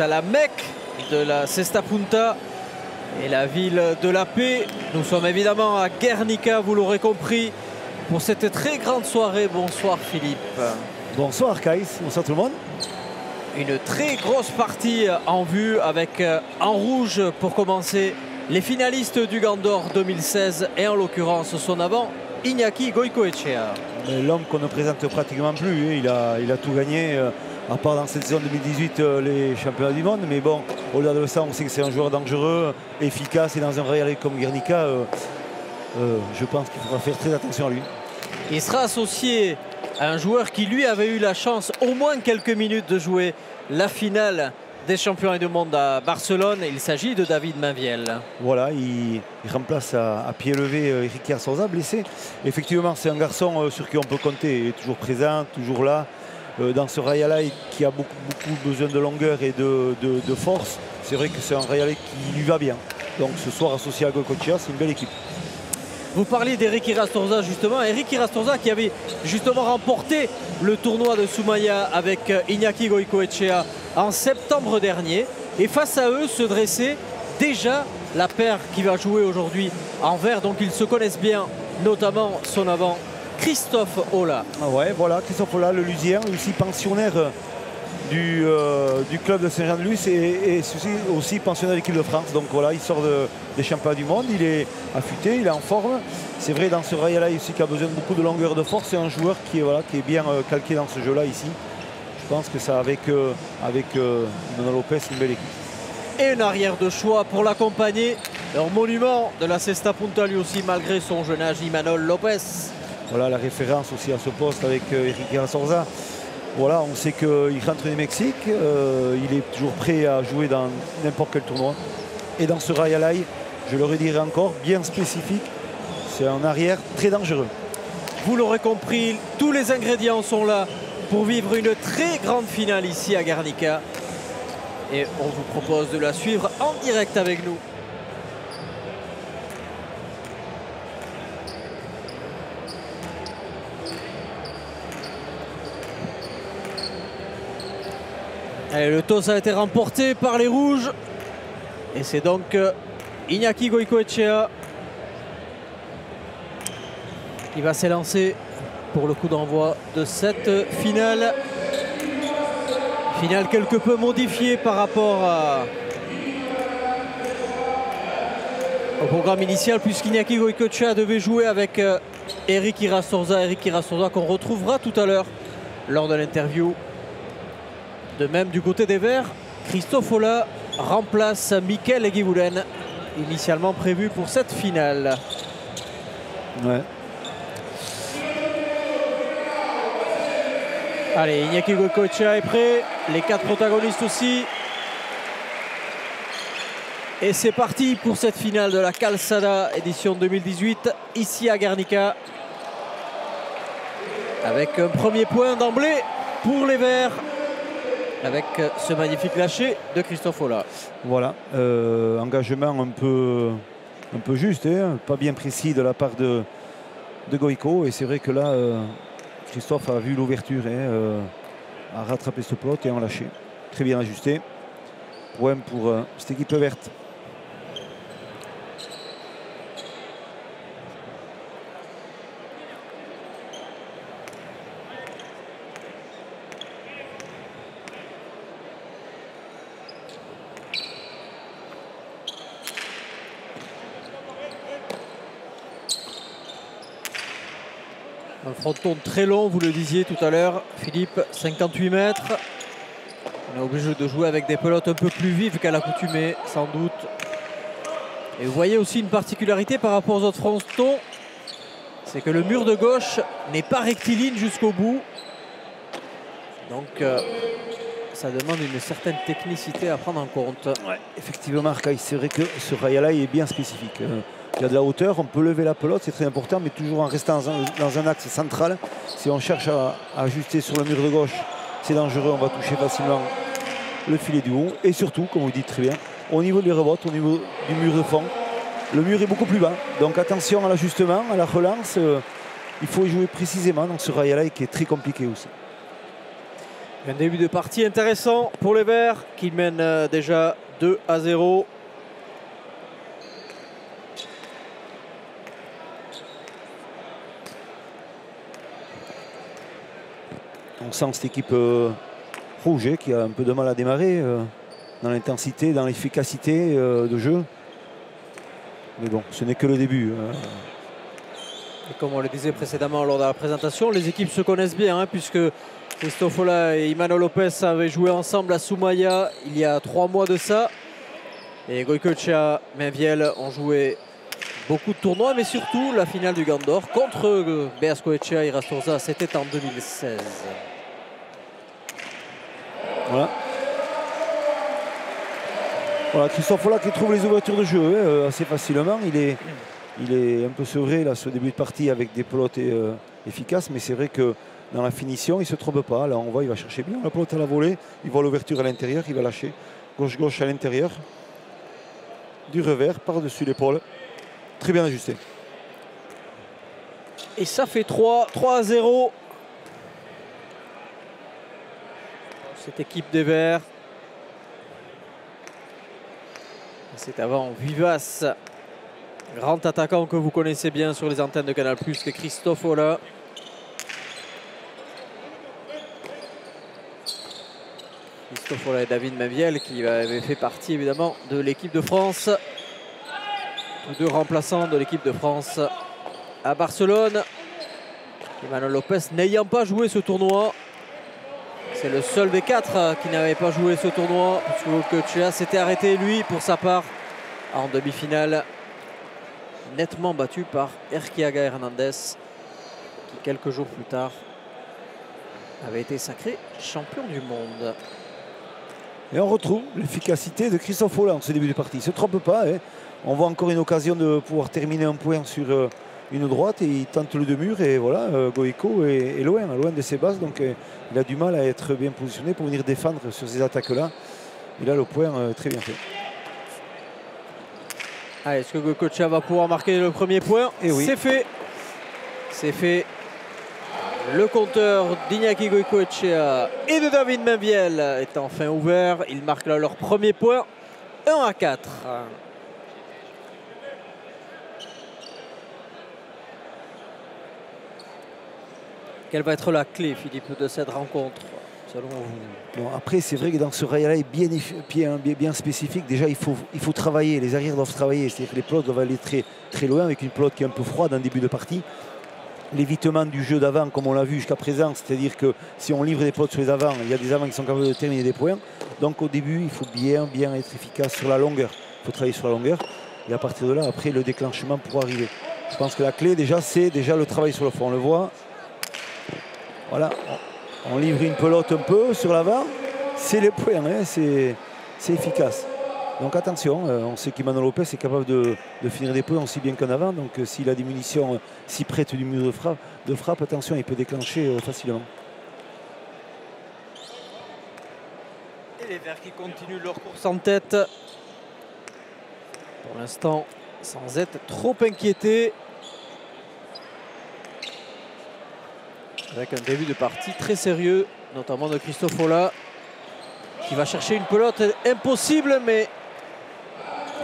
à la Mecque de la Cesta Punta et la ville de la paix. Nous sommes évidemment à Guernica, vous l'aurez compris, pour cette très grande soirée. Bonsoir Philippe. Bonsoir Kaïs, bonsoir tout le monde. Une très grosse partie en vue avec en rouge pour commencer les finalistes du Gant d'Or 2016 et en l'occurrence son avant Iñaki Goicoechea. L'homme qu'on ne présente pratiquement plus, il a tout gagné, à part dans cette saison 2018 les championnats du monde. Mais bon, au-delà de ça, on sait que c'est un joueur dangereux, efficace, et dans un Real comme Guernica, je pense qu'il faudra faire très attention à lui. Il sera associé à un joueur qui lui avait eu la chance au moins quelques minutes de jouer la finale des championnats du monde à Barcelone. Il s'agit de David Mainviel. Voilà, il remplace à pied levé Eric Garçonza, blessé. Effectivement, c'est un garçon sur qui on peut compter. Il est toujours présent, toujours là. Dans ce Rayalay qui a beaucoup besoin de longueur et de force, c'est vrai que c'est un Rayalay qui lui va bien. Donc ce soir, associé à Goicoechea, c'est une belle équipe. Vous parliez d'Eric Irastorza justement. Eric Irastorza qui avait justement remporté le tournoi de Soumaya avec Iñaki Goicoechea en septembre dernier. Et face à eux se dressait déjà la paire qui va jouer aujourd'hui en vert. Donc ils se connaissent bien, notamment son avant Christophe Ola. Ah ouais, voilà, Christophe Ola, le Lusien, aussi pensionnaire du club de Saint-Jean-de-Luz et aussi pensionnaire de l'équipe de France. Donc voilà, il sort des championnats du monde, il est affûté, il est en forme. C'est vrai, dans ce Rayala aussi qui a besoin de beaucoup de longueur de force, c'est un joueur qui est bien calqué dans ce jeu-là ici. Je pense que ça avec Nono Lopez, une belle équipe. Et un arrière de choix pour l'accompagner. Un monument de la Cesta Punta lui aussi malgré son jeune âge, Imanol Lopez. Voilà la référence aussi à ce poste avec Eric Garçonza. Voilà, on sait qu'il rentre du Mexique, il est toujours prêt à jouer dans n'importe quel tournoi. Et dans ce Rayalay, je le redirai encore, bien spécifique, c'est un arrière très dangereux. Vous l'aurez compris, tous les ingrédients sont là pour vivre une très grande finale ici à Guernica. Et on vous propose de la suivre en direct avec nous. Allez, le toss a été remporté par les rouges. Et c'est donc Iñaki Goicoechea qui va s'élancer pour le coup d'envoi de cette finale. Finale quelque peu modifiée par rapport au programme initial, puisqu'Iñaki Goicoechea devait jouer avec Eric Irastorza. Eric Irastorza qu'on retrouvera tout à l'heure lors de l'interview. De même du côté des Verts, Christophe Ola remplace Mikel Eguiguren, initialement prévu pour cette finale. Ouais. Allez, Iñaki Goicoechea est prêt, les 4 protagonistes aussi. Et c'est parti pour cette finale de la Calçada édition 2018, ici à Guernica. Avec un premier point d'emblée pour les Verts, avec ce magnifique lâcher de Christophe Ola. Voilà, engagement un peu juste, hein, pas bien précis de la part de Goico. Et c'est vrai que là, Christophe a vu l'ouverture, a rattrapé ce plot et a lâché. Très bien ajusté. Point pour cette équipe verte. Un fronton très long, vous le disiez tout à l'heure, Philippe, 58 mètres. On est obligé de jouer avec des pelotes un peu plus vives qu'à l'accoutumée, sans doute. Et vous voyez aussi une particularité par rapport aux autres frontons, c'est que le mur de gauche n'est pas rectiligne jusqu'au bout. Donc ça demande une certaine technicité à prendre en compte. Ouais, effectivement, c'est vrai que ce Rayalay est bien spécifique. Il y a de la hauteur, on peut lever la pelote, c'est très important, mais toujours en restant dans un axe central. Si on cherche à ajuster sur le mur de gauche, c'est dangereux, on va toucher facilement le filet du haut. Et surtout, comme vous dites très bien, au niveau des rebotes, au niveau du mur de fond, le mur est beaucoup plus bas. Donc attention à l'ajustement, à la relance. Il faut y jouer précisément dans ce Rayalay qui est très compliqué aussi. Un début de partie intéressant pour les Verts qui mènent déjà 2-0. On sent cette équipe rouge qui a un peu de mal à démarrer dans l'intensité, dans l'efficacité de jeu. Mais bon, ce n'est que le début. Et comme on le disait précédemment lors de la présentation, les équipes se connaissent bien hein, puisque Cristofola et Imanol Lopez avaient joué ensemble à Soumaya il y a 3 mois de ça. Et Goicoechea, Mainvielle ont joué beaucoup de tournois, mais surtout la finale du Gant d'Or contre Beazcoechea et Rasturza, c'était en 2016. Voilà. Voilà, Cristofola qui trouve les ouvertures de jeu assez facilement. Il est un peu sevré là, ce début de partie avec des pelotes efficaces, mais c'est vrai que dans la finition, il ne se trompe pas. Là, on voit, il va chercher bien la pelote à la volée. Il voit l'ouverture à l'intérieur, il va lâcher. Gauche-gauche à l'intérieur. Du revers, par-dessus l'épaule. Très bien ajusté. Et ça fait 3-0. Cette équipe des Verts. C'est avant vivace. Grand attaquant que vous connaissez bien sur les antennes de Canal+, que Cristofola. Cristofola et David Mainvielle qui avaient fait partie évidemment de l'équipe de France. Tous deux remplaçants de l'équipe de France à Barcelone. Imanol Lopez n'ayant pas joué ce tournoi. C'est le seul des 4 qui n'avait pas joué ce tournoi. Puisque Goicoechea s'était arrêté lui pour sa part en demi-finale. Nettement battu par Erquiaga Hernandez qui quelques jours plus tard avait été sacré champion du monde. Et on retrouve l'efficacité de Cristofola en ce début de partie. Il ne se trompe pas. Hein. On voit encore une occasion de pouvoir terminer un point sur une droite et il tente le deux-murs et voilà, Goico est loin de ses bases. Donc il a du mal à être bien positionné pour venir défendre sur ces attaques-là. Il a le point très bien fait. Ah, est-ce que Goicoechea va pouvoir marquer le premier point? Et oui. C'est fait. C'est fait. Le compteur d'Iñaki Goicoechea et de David Mainvielle est enfin ouvert. Ils marquent là leur premier point. 1-4. Quelle va être la clé, Philippe, de cette rencontre, selon vous? Bon, après, c'est vrai que dans ce rail-là bien spécifique, déjà, il faut travailler. Les arrières doivent travailler. C'est-à-dire que les pelotes doivent aller très loin avec une pelote qui est un peu froide en début de partie. L'évitement du jeu d'avant, comme on l'a vu jusqu'à présent, c'est-à-dire que si on livre des pelotes sur les avants, il y a des avants qui sont capables de terminer des points. Donc au début, il faut bien être efficace sur la longueur. Il faut travailler sur la longueur. Et à partir de là, après, le déclenchement pourra arriver. Je pense que la clé, déjà, c'est déjà le travail sur le fond. On le voit. Voilà, on livre une pelote un peu sur l'avant, c'est les points, hein, c'est efficace. Donc attention, on sait qu'Imanol Lopez est capable de finir des points aussi bien qu'en avant. Donc s'il a des munitions si près du mur de frappe, attention, il peut déclencher facilement. Et les Verts qui continuent leur course en tête. Pour l'instant, sans être trop inquiétés. Avec un début de partie très sérieux, notamment de Cristofola, qui va chercher une pelote impossible, mais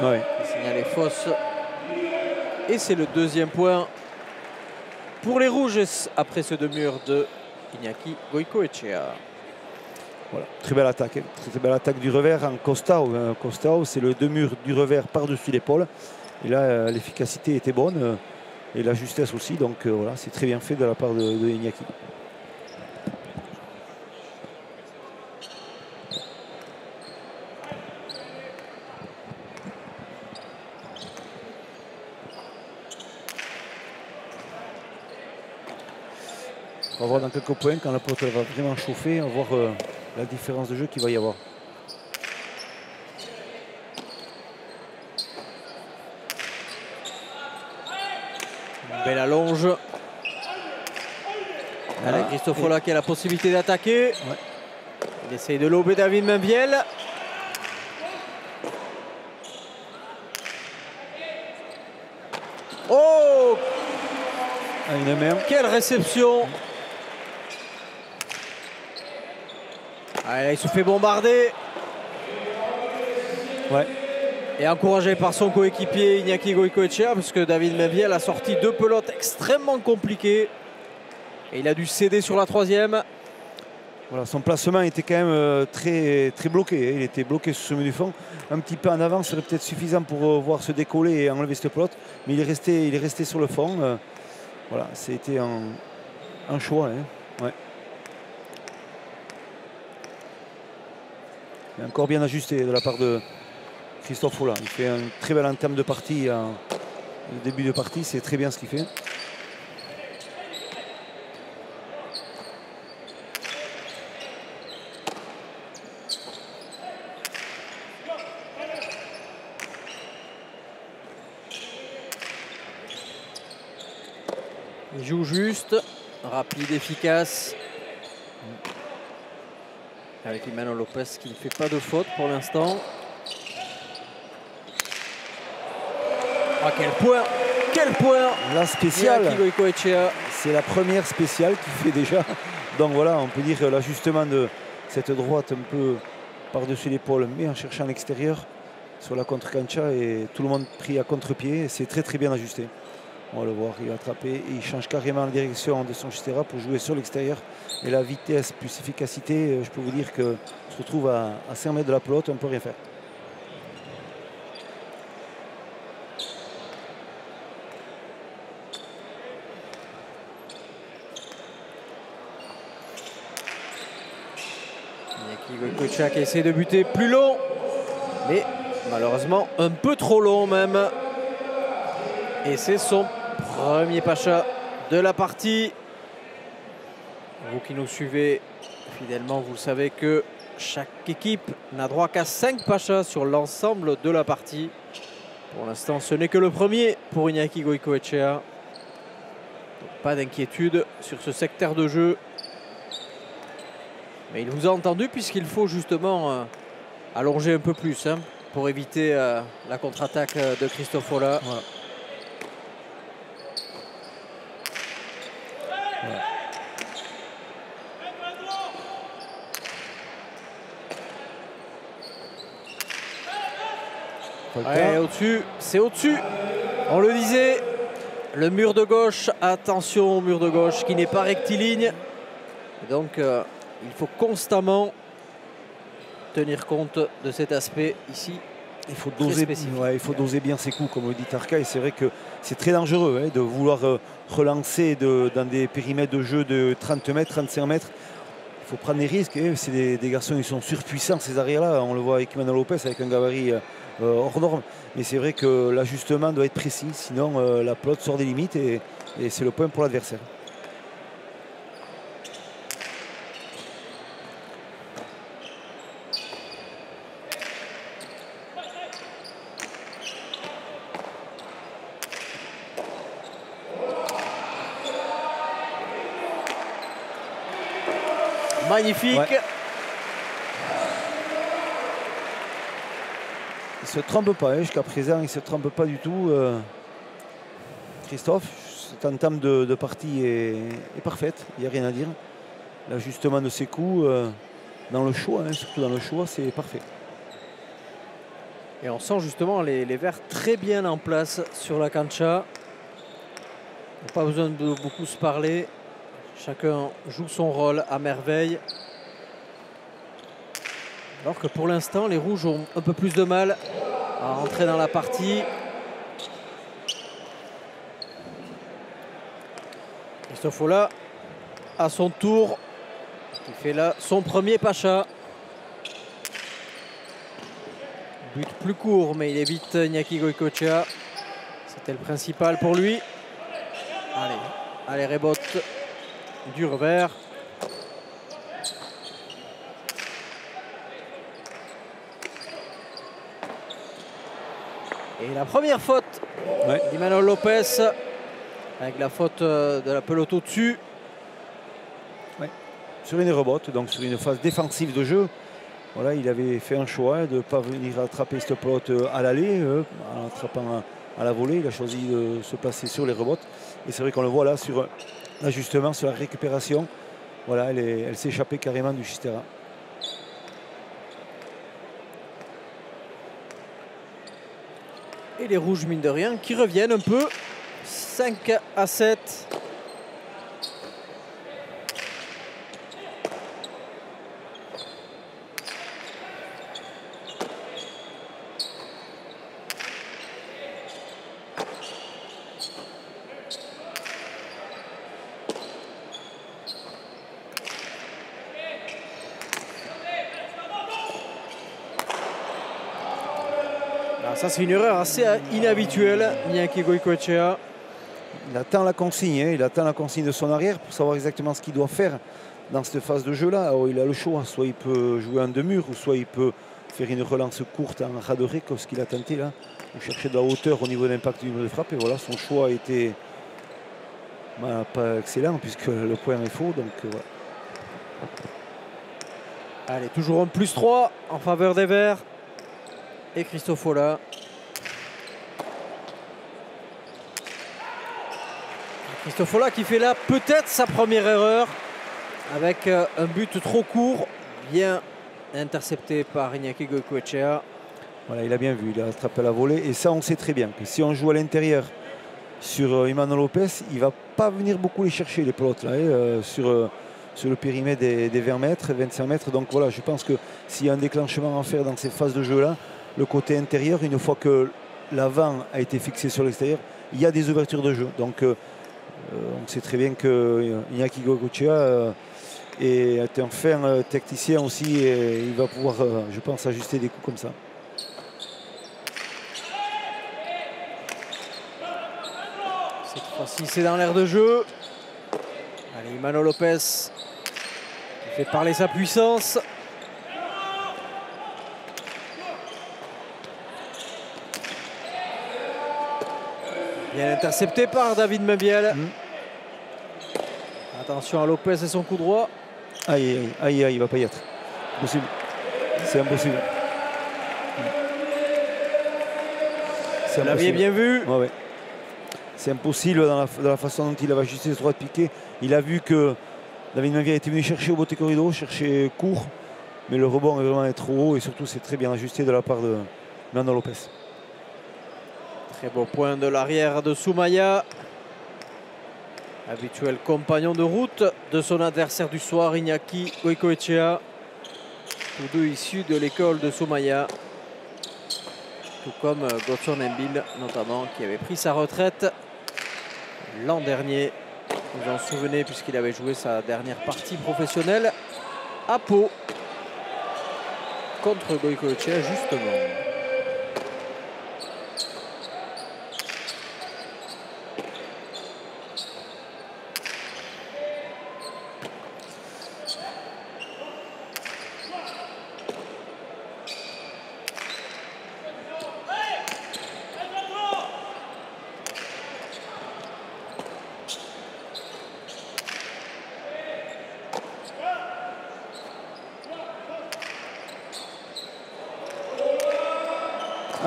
ouais. Le signal est fausse. Et c'est le deuxième point pour les Rouges après ce deux-murs de Iñaki Goicoechea. Voilà, très belle attaque. Très belle attaque du revers en Costao. Costao, c'est le deux-murs du revers par-dessus l'épaule. Et là, l'efficacité était bonne. Et la justesse aussi, donc voilà, c'est très bien fait de la part de Iñaki. On va voir dans quelques points, quand la pelote va vraiment chauffer, on va voir la différence de jeu qu'il va y avoir. Belle allonge. Voilà. Cristofola qui a la possibilité d'attaquer. Ouais. Il essaye de lober David Mainvielle. Oh, quelle réception! Allez, il se fait bombarder. Ouais. Et encouragé par son coéquipier Iñaki Goicoechea, parce que David Mainviel a sorti 2 pelotes extrêmement compliquées. Et il a dû céder sur la 3e. Voilà, son placement était quand même très bloqué. Il était bloqué sur ce menu du fond. Un petit peu en avant serait peut-être suffisant pour voir se décoller et enlever cette pelote. Mais il est resté sur le fond. Voilà, c'était un choix. Hein. Ouais. Et encore bien ajusté de la part de Christophe Follat. Il fait un très bel entame de partie. Le début de partie, c'est très bien ce qu'il fait. Il joue juste, rapide, efficace. Avec Emmanuel Lopez qui ne fait pas de faute pour l'instant. Ah, quel point! Quel point! La spéciale, c'est la première spéciale qu'il fait déjà. Donc voilà, on peut dire l'ajustement de cette droite un peu par-dessus l'épaule, mais en cherchant l'extérieur sur la contre-cancha et tout le monde pris à contre-pied. C'est très bien ajusté. On va le voir, il va attraper et il change carrément la direction de son Chistera pour jouer sur l'extérieur. Et la vitesse plus efficacité, je peux vous dire que se retrouve à 5 mètres de la pelote, on ne peut rien faire. Goicoechea qui essaie de buter plus long, mais malheureusement un peu trop long même. Et c'est son premier pacha de la partie. Vous qui nous suivez fidèlement, vous savez que chaque équipe n'a droit qu'à 5 pachas sur l'ensemble de la partie. Pour l'instant, ce n'est que le premier pour Iñaki Goicoechea. Donc, pas d'inquiétude sur ce secteur de jeu. Mais il vous a entendu puisqu'il faut justement allonger un peu plus hein, pour éviter la contre-attaque de Christophe Follat. Voilà. Ouais, au-dessus, c'est au-dessus. On le disait, le mur de gauche, attention au mur de gauche qui n'est pas rectiligne. Donc il faut constamment tenir compte de cet aspect ici. Il faut doser bien ses coups, comme le dit Tarka. Et c'est vrai que c'est très dangereux hein, de vouloir relancer dans des périmètres de jeu de 30 mètres, 35 mètres. Il faut prendre des risques. Hein. C'est des garçons qui sont surpuissants, ces arrières-là. On le voit avec Emmanuel Lopez, avec un gabarit hors norme. Mais c'est vrai que l'ajustement doit être précis. Sinon, la pelote sort des limites et c'est le point pour l'adversaire. Magnifique. Ouais. Il ne se trompe pas, hein, jusqu'à présent, il ne se trompe pas du tout. Christophe, cette entame de partie est parfaite, il n'y a rien à dire. L'ajustement de ses coups, dans le choix, hein, surtout dans le choix, c'est parfait. Et on sent justement les Verts très bien en place sur la cancha. Pas besoin de beaucoup se parler. Chacun joue son rôle à merveille. Alors que pour l'instant, les Rouges ont un peu plus de mal à entrer dans la partie. Christophe Follat, à son tour, qui fait là son premier pacha. But plus court, mais il évite Iñaki Goicoechea. C'était le principal pour lui. Allez, rebote du revers. Et la première faute d'Emmanuel Lopez, avec la faute de la pelote au-dessus. Ouais. Sur une rebote, donc sur une phase défensive de jeu. Voilà, il avait fait un choix de ne pas venir attraper cette pelote à l'aller, en attrapant à la volée. Il a choisi de se placer sur les rebotes. Et c'est vrai qu'on le voit là sur l'ajustement, sur la récupération. Voilà, elle s'est échappée carrément du Chistera. Et les rouges, mine de rien, qui reviennent un peu. 5-7. Ça, c'est une erreur assez inhabituelle, Iñaki Goicoechea. Il attend la consigne, hein, il attend la consigne de son arrière pour savoir exactement ce qu'il doit faire dans cette phase de jeu-là. Il a le choix, soit il peut jouer en deux-murs, ou soit il peut faire une relance courte en radoré, comme ce qu'il a tenté là, ou chercher de la hauteur au niveau de l'impact du niveau de frappe. Et voilà, son choix a été pas excellent, puisque le point est faux. Donc, voilà. Allez, toujours un +3 en faveur des Verts. Et Cristofola. Cristofola qui fait là peut-être sa première erreur avec un but trop court, bien intercepté par Iñaki Goicoechea. Voilà, il a bien vu, il a attrapé la volée. Et ça, on sait très bien que si on joue à l'intérieur sur Emmanuel Lopez, il ne va pas venir beaucoup les chercher, les pelotes, là, sur le périmètre des 20 mètres, 25 mètres. Donc voilà, je pense que s'il y a un déclenchement à faire dans ces phases de jeu-là, le côté intérieur, une fois que l'avant a été fixé sur l'extérieur, il y a des ouvertures de jeu. Donc on sait très bien que Iñaki Goicoechea est un fin tacticien aussi, et il va pouvoir, je pense, ajuster des coups comme ça. Cette fois-ci, c'est dans l'air de jeu. Allez, Emmanuel Lopez qui fait parler sa puissance. Bien intercepté par David Mebiel. Attention à Lopez et son coup droit. Aïe, aïe, aïe, il ne va pas y être. Impossible. C'est impossible. Vous l'aviez bien vu. Ouais, ouais. C'est impossible dans la façon dont il avait ajusté ce droit de piqué. Il a vu que David Mebiel était venu chercher au botte corridor, chercher court. Mais le rebond est vraiment trop haut, et surtout c'est très bien ajusté de la part de Emmanuel Lopez. Très beau point de l'arrière de Soumaya. Habituel compagnon de route de son adversaire du soir, Iñaki Goicoechea. Tous deux issus de l'école de Soumaya. Tout comme Gotson Embil notamment, qui avait pris sa retraite l'an dernier. Vous vous en souvenez, puisqu'il avait joué sa dernière partie professionnelle à Pau contre Goicoechea justement.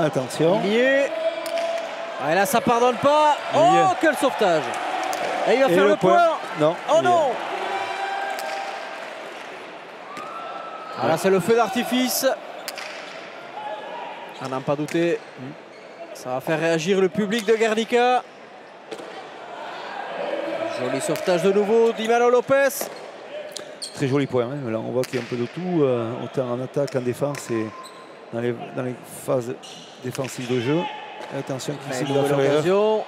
Attention. Il y est. Et là, ça pardonne pas. Oh, quel sauvetage. Et il va faire le point. Non. Oh non. Ah, là, c'est le feu d'artifice. À n'en pas douter. Ça va faire réagir le public de Guernica. Joli sauvetage de nouveau d'Emmanuel Lopez. Très joli point. Hein. Là, on voit qu'il y a un peu de tout, autant en attaque, en défense et dans les phases défensives de jeu. Et attention, qui l'occasion.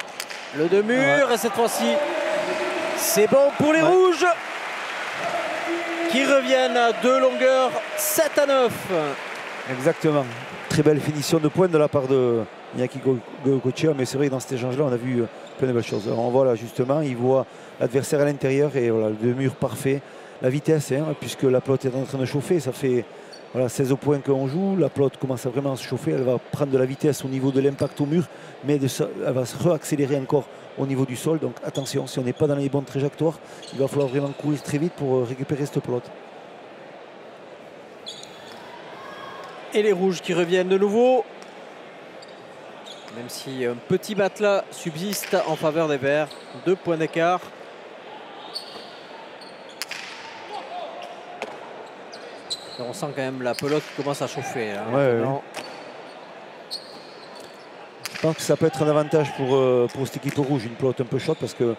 Le deux-murs, et cette fois-ci, c'est bon pour les rouges qui reviennent à 2 longueurs, 7-9. Exactement. Très belle finition de pointe de la part de Iñaki Goicoechea, mais c'est vrai que dans cet échange-là, on a vu plein de belles choses. Alors on voit là justement, il voit l'adversaire à l'intérieur, et voilà, le deux-murs parfait. La vitesse, hein, puisque la pelote est en train de chauffer, ça fait 16 points qu'on joue, la pelote commence à vraiment se chauffer, elle va prendre de la vitesse au niveau de l'impact au mur, mais elle va se réaccélérer encore au niveau du sol. Donc attention, si on n'est pas dans les bonnes trajectoires, il va falloir vraiment courir très vite pour récupérer cette pelote. Et les rouges qui reviennent de nouveau, même si un petit matelas subsiste en faveur des Verts. 2 points d'écart. On sent quand même la pelote qui commence à chauffer. Hein, pense que ça peut être un avantage pour cette équipe rouge, une pelote un peu chaude, parce que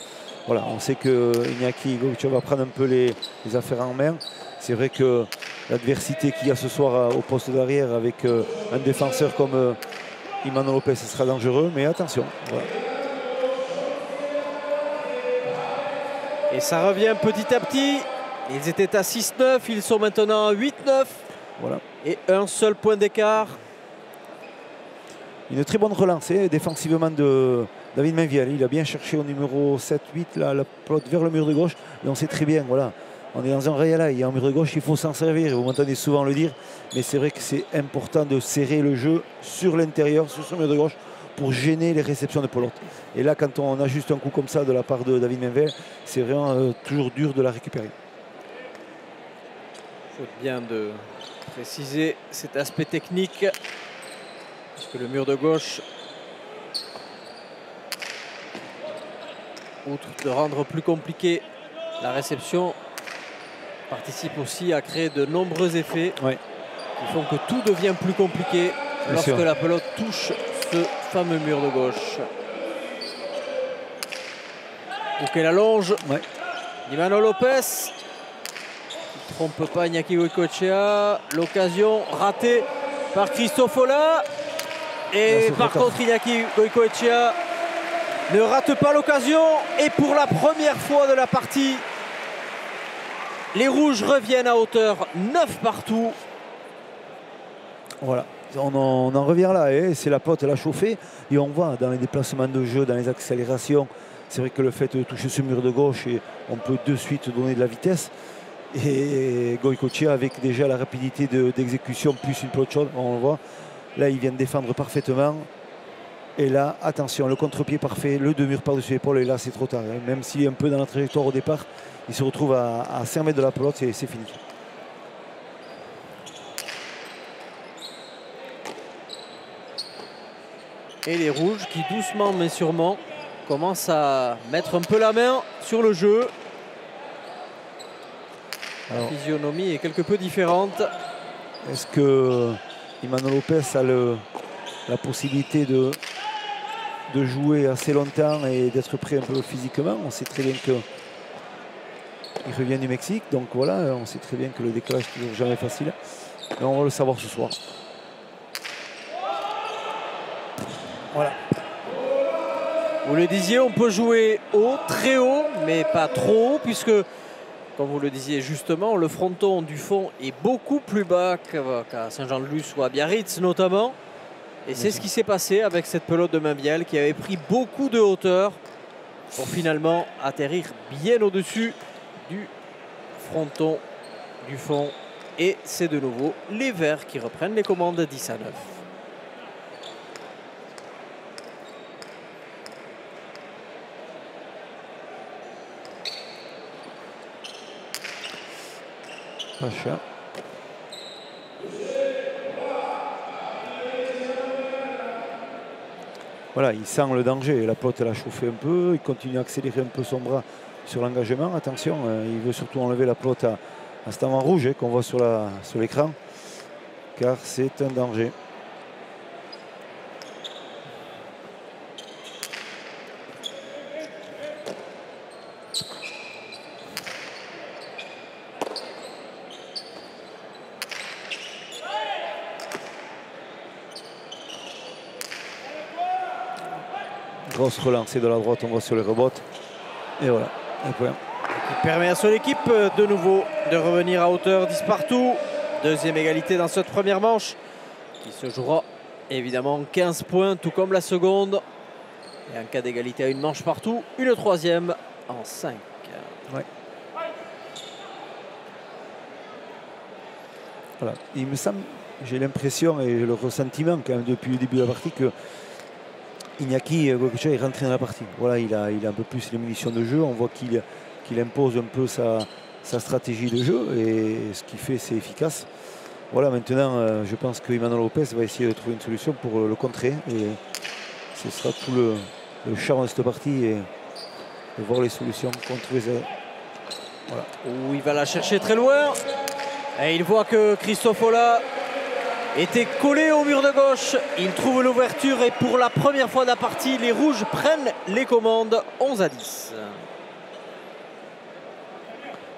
voilà, on sait que Iñaki Goicoechea va prendre un peu les affaires en main. C'est vrai que l'adversité qu'il y a ce soir au poste d'arrière avec un défenseur comme Imanol Lopez, ce sera dangereux, mais attention. Voilà. Et ça revient petit à petit. Ils étaient à 6-9, ils sont maintenant à 8-9. Voilà. Et un seul point d'écart. Une très bonne relance défensivement de David Mainviel. Il a bien cherché au numéro 7-8, la pelote vers le mur de gauche. Mais on sait très bien, voilà, on est dans un réel, il y a un mur de gauche, il faut s'en servir. Vous m'entendez souvent le dire, mais c'est vrai que c'est important de serrer le jeu sur l'intérieur, sur ce mur de gauche, pour gêner les réceptions de pelote. Et là, quand on a juste un coup comme ça de la part de David Mainviel, c'est vraiment toujours dur de la récupérer. Il faut bien de préciser cet aspect technique, puisque le mur de gauche, outre de rendre plus compliqué la réception, participe aussi à créer de nombreux effets qui font que tout devient plus compliqué lorsque la pelote touche ce fameux mur de gauche. Ou qu'elle allonge. Imanol Lopez. Il ne trompe pas Iñaki Goicoechea. L'occasion ratée par Cristofola. Et par contre, Iñaki Goicoechea ne rate pas l'occasion. Et pour la première fois de la partie, les rouges reviennent à hauteur, 9 partout. Voilà, on en revient là, c'est la pelote, elle a chauffé. Et on voit dans les déplacements de jeu, dans les accélérations, c'est vrai que le fait de toucher ce mur de gauche, on peut de suite donner de la vitesse. Et Goicoechea avec déjà la rapidité d'exécution plus une pelote chaude, on le voit. Là, il vient de défendre parfaitement. Et là, attention, le contre-pied parfait, le deux murs par-dessus l'épaule. Et là, c'est trop tard. Même s'il est un peu dans la trajectoire au départ, il se retrouve à 5 mètres de la pelote et c'est fini. Et les rouges qui, doucement mais sûrement, commencent à mettre un peu la main sur le jeu. La physionomie est quelque peu différente. Est-ce que Imanol Lopez a la possibilité de jouer assez longtemps et d'être prêt un peu physiquement? On sait très bien qu'il revient du Mexique, donc voilà, on sait très bien que le décalage n'est toujours jamais facile. Mais on va le savoir ce soir. Voilà. Vous le disiez, on peut jouer haut, très haut, mais pas trop haut, puisque, comme vous le disiez justement, le fronton du fond est beaucoup plus bas qu'à Saint-Jean-de-Luz ou à Biarritz notamment. Et c'est ce qui s'est passé avec cette pelote de Mainviel qui avait pris beaucoup de hauteur pour finalement atterrir bien au-dessus du fronton du fond. Et c'est de nouveau les Verts qui reprennent les commandes 10 à 9. Pacha. Voilà, il sent le danger. La pelote, elle a chauffé un peu. Il continue à accélérer un peu son bras sur l'engagement. Attention, il veut surtout enlever la pelote à cet avant rouge qu'on voit sur l'écran. Car c'est un danger. Grosse relancée de la droite, on voit sur les rebots. Et voilà, un point. Qui permet à son équipe de nouveau de revenir à hauteur, 10 partout. Deuxième égalité dans cette première manche qui se jouera évidemment 15 points, tout comme la seconde. Et en cas d'égalité à une manche partout, une troisième en 5. Ouais. Voilà, il me semble, j'ai l'impression et le ressentiment quand même depuis le début de la partie que Iñaki Goicoechea est rentré dans la partie. Voilà, il a un peu plus les munitions de jeu. On voit qu'il impose un peu sa stratégie de jeu et ce qu'il fait, c'est efficace. Voilà, maintenant, je pense que Imanol Lopez va essayer de trouver une solution pour le contrer. Et ce sera tout le charme de cette partie et de voir les solutions contre les ailes. Voilà. Où il va la chercher très loin. Et il voit que Cristofola était collé au mur de gauche. Il trouve l'ouverture et pour la première fois de la partie, les rouges prennent les commandes. 11-10.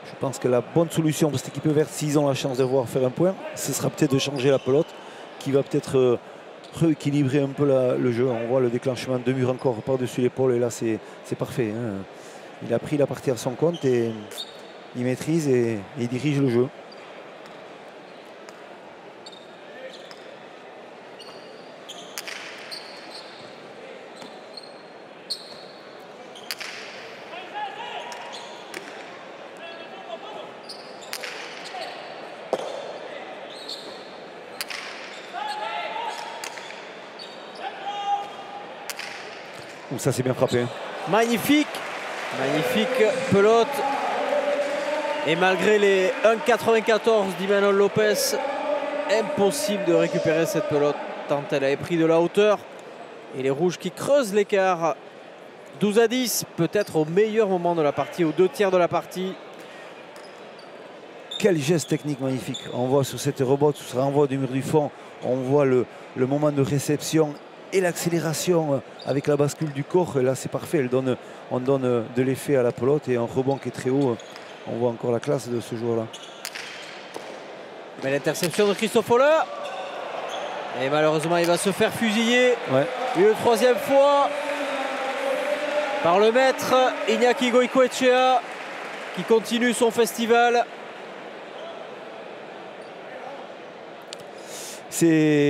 Je pense que la bonne solution pour cette équipe verte, s'ils ont la chance de voir faire un point, ce sera peut-être de changer la pelote, qui va peut-être rééquilibrer un peu le jeu. On voit le déclenchement de mur encore par-dessus l'épaule et là c'est parfait. Hein. Il a pris la partie à son compte et il maîtrise et il dirige le jeu. Ça c'est bien frappé. Magnifique, magnifique pelote. Et malgré les 1,94 d'Imanol Lopez, impossible de récupérer cette pelote tant elle avait pris de la hauteur. Et les rouges qui creusent l'écart. 12-10, peut-être au meilleur moment de la partie, aux 2/3 de la partie. Quel geste technique magnifique. On voit sur cette rebote, sur ce renvoi du mur du fond, on voit le moment de réception et l'accélération avec la bascule du corps. Et là c'est parfait, on donne de l'effet à la pelote et un rebond qui est très haut. On voit encore la classe de ce joueur-là. Mais l'interception de Christophe Holler. Et malheureusement il va se faire fusiller. Ouais. Une troisième fois par le maître Iñaki Goicoechea qui continue son festival.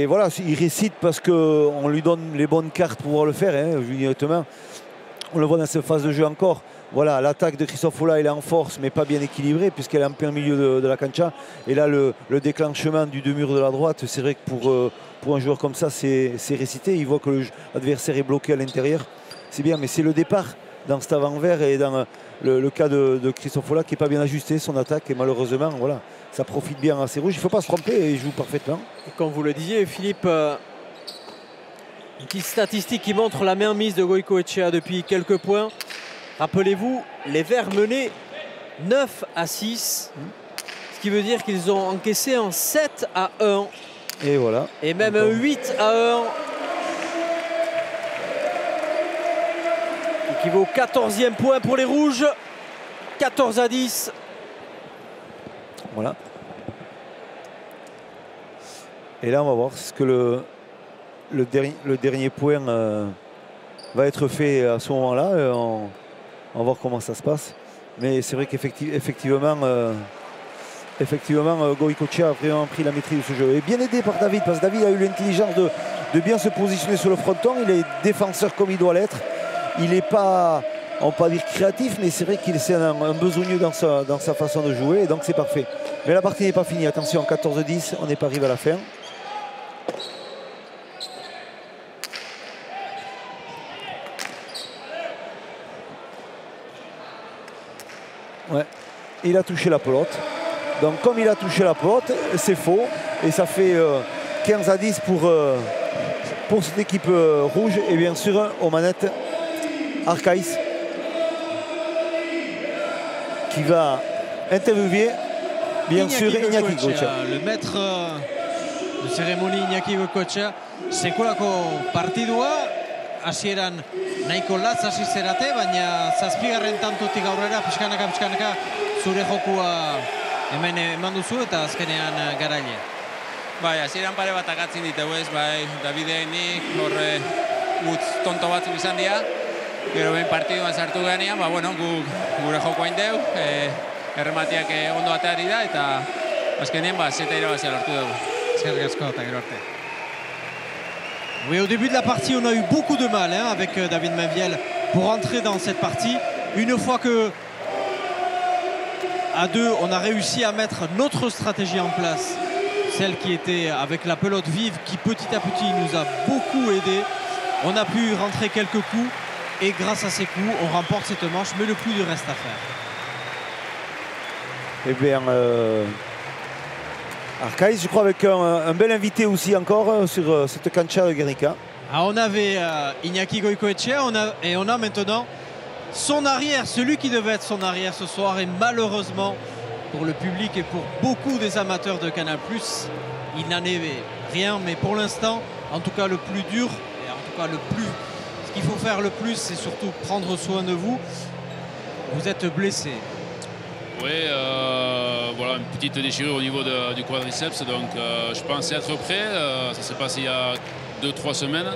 Voilà, il récite parce qu'on lui donne les bonnes cartes pour pouvoir le faire, hein, honnêtement. On le voit dans cette phase de jeu encore. Voilà, l'attaque de Christophe Holler, il est en force, mais pas bien équilibrée, puisqu'elle est en plein milieu de la cancha. Et là, le déclenchement du deux-murs de la droite, c'est vrai que pour un joueur comme ça, c'est récité. Il voit que l'adversaire est bloqué à l'intérieur. C'est bien, mais c'est le départ dans cet avant-vert et dans le cas de Christophe Holler qui n'est pas bien ajusté, son attaque. Et malheureusement, voilà, ça profite bien à ces rouges. Il ne faut pas se tromper et il joue parfaitement. Et comme vous le disiez, Philippe, une petite statistique qui montre la mainmise de Goicoechea depuis quelques points. Rappelez-vous, les Verts menaient 9-6, ce qui veut dire qu'ils ont encaissé un 7-1. Et voilà. Et même un 8-1. Qui vaut 14e point pour les Rouges. 14-10. Voilà. Et là, on va voir ce que le dernier point va être fait à ce moment-là. On va voir comment ça se passe. Mais c'est vrai qu'effectivement, Goicoechea a vraiment pris la maîtrise de ce jeu. Et bien aidé par David, parce que David a eu l'intelligence de bien se positionner sur le fronton. Il est défenseur comme il doit l'être. Il n'est pas, on ne peut pas dire créatif, mais c'est vrai qu'il est un besogneux dans sa façon de jouer. Et donc c'est parfait. Mais la partie n'est pas finie. Attention, 14-10, on n'est pas arrivé à la fin. Ouais, il a touché la pelote. Donc comme il a touché la pelote, c'est faux. Et ça fait 15-10 pour cette équipe rouge. Et bien sûr, aux manettes, Arcaïs qui va interviewer bien sûr Iñaki Goicoechea. Le maître de cérémonie Iñaki Goicoechea. Sekulako partidua. Hasieran nahiko latz hasi zerate, baina 7. tantotik aurrera pixkanaka zure jokua hemen eman duzu eta azkenean garaile. Bai, hasieran pare bat akatzen ditugu ez, bai, Davideinik horre utz tonto batzuk izan dira. Gero behin partiduan sartu ganean, ba bueno, gure jokoa indeu, errematiak ondo ateari da eta azkenean ba zeta irabazia lortu dugu. Eskerrik asko eta gero arte. Oui, au début de la partie, on a eu beaucoup de mal avec David Mainviel pour entrer dans cette partie. Une fois que, à deux, on a réussi à mettre notre stratégie en place, celle qui était avec la pelote vive, qui petit à petit nous a beaucoup aidé. On a pu rentrer quelques coups et grâce à ces coups, on remporte cette manche, mais le plus de reste à faire. Eh bien, Arcaïs, je crois, avec un bel invité aussi encore sur cette cancha de Guernica. Ah, on avait Iñaki Goicoechea et on a maintenant son arrière, celui qui devait être son arrière ce soir. Et malheureusement, pour le public et pour beaucoup des amateurs de Canal+, il n'en est rien, mais pour l'instant, en tout cas le plus dur, et en tout cas ce qu'il faut faire le plus, c'est surtout prendre soin de vous. Vous êtes blessé. Oui, voilà, une petite déchirure au niveau du quadriceps, donc je pensais être prêt. Ça s'est passé il y a 2-3 semaines.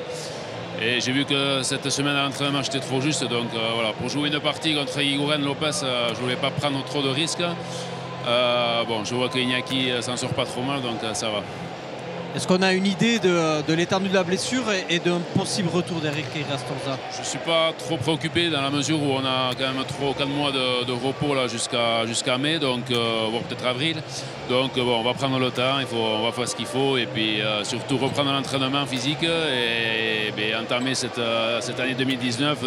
Et j'ai vu que cette semaine à l'entraînement, j'étais trop juste. Donc voilà, pour jouer une partie contre Iguren Lopez, je ne voulais pas prendre trop de risques. Bon, je vois que Iñaki s'en sort pas trop mal, donc ça va. Est-ce qu'on a une idée de l'étendue de la blessure et d'un possible retour d'Eric Irastorza? Je ne suis pas trop préoccupé dans la mesure où on a quand même 3 ou 4 mois de repos là jusqu'à mai, donc bon, peut-être avril. Donc bon, on va prendre le temps, on va faire ce qu'il faut et puis surtout reprendre l'entraînement physique et entamer cette année 2019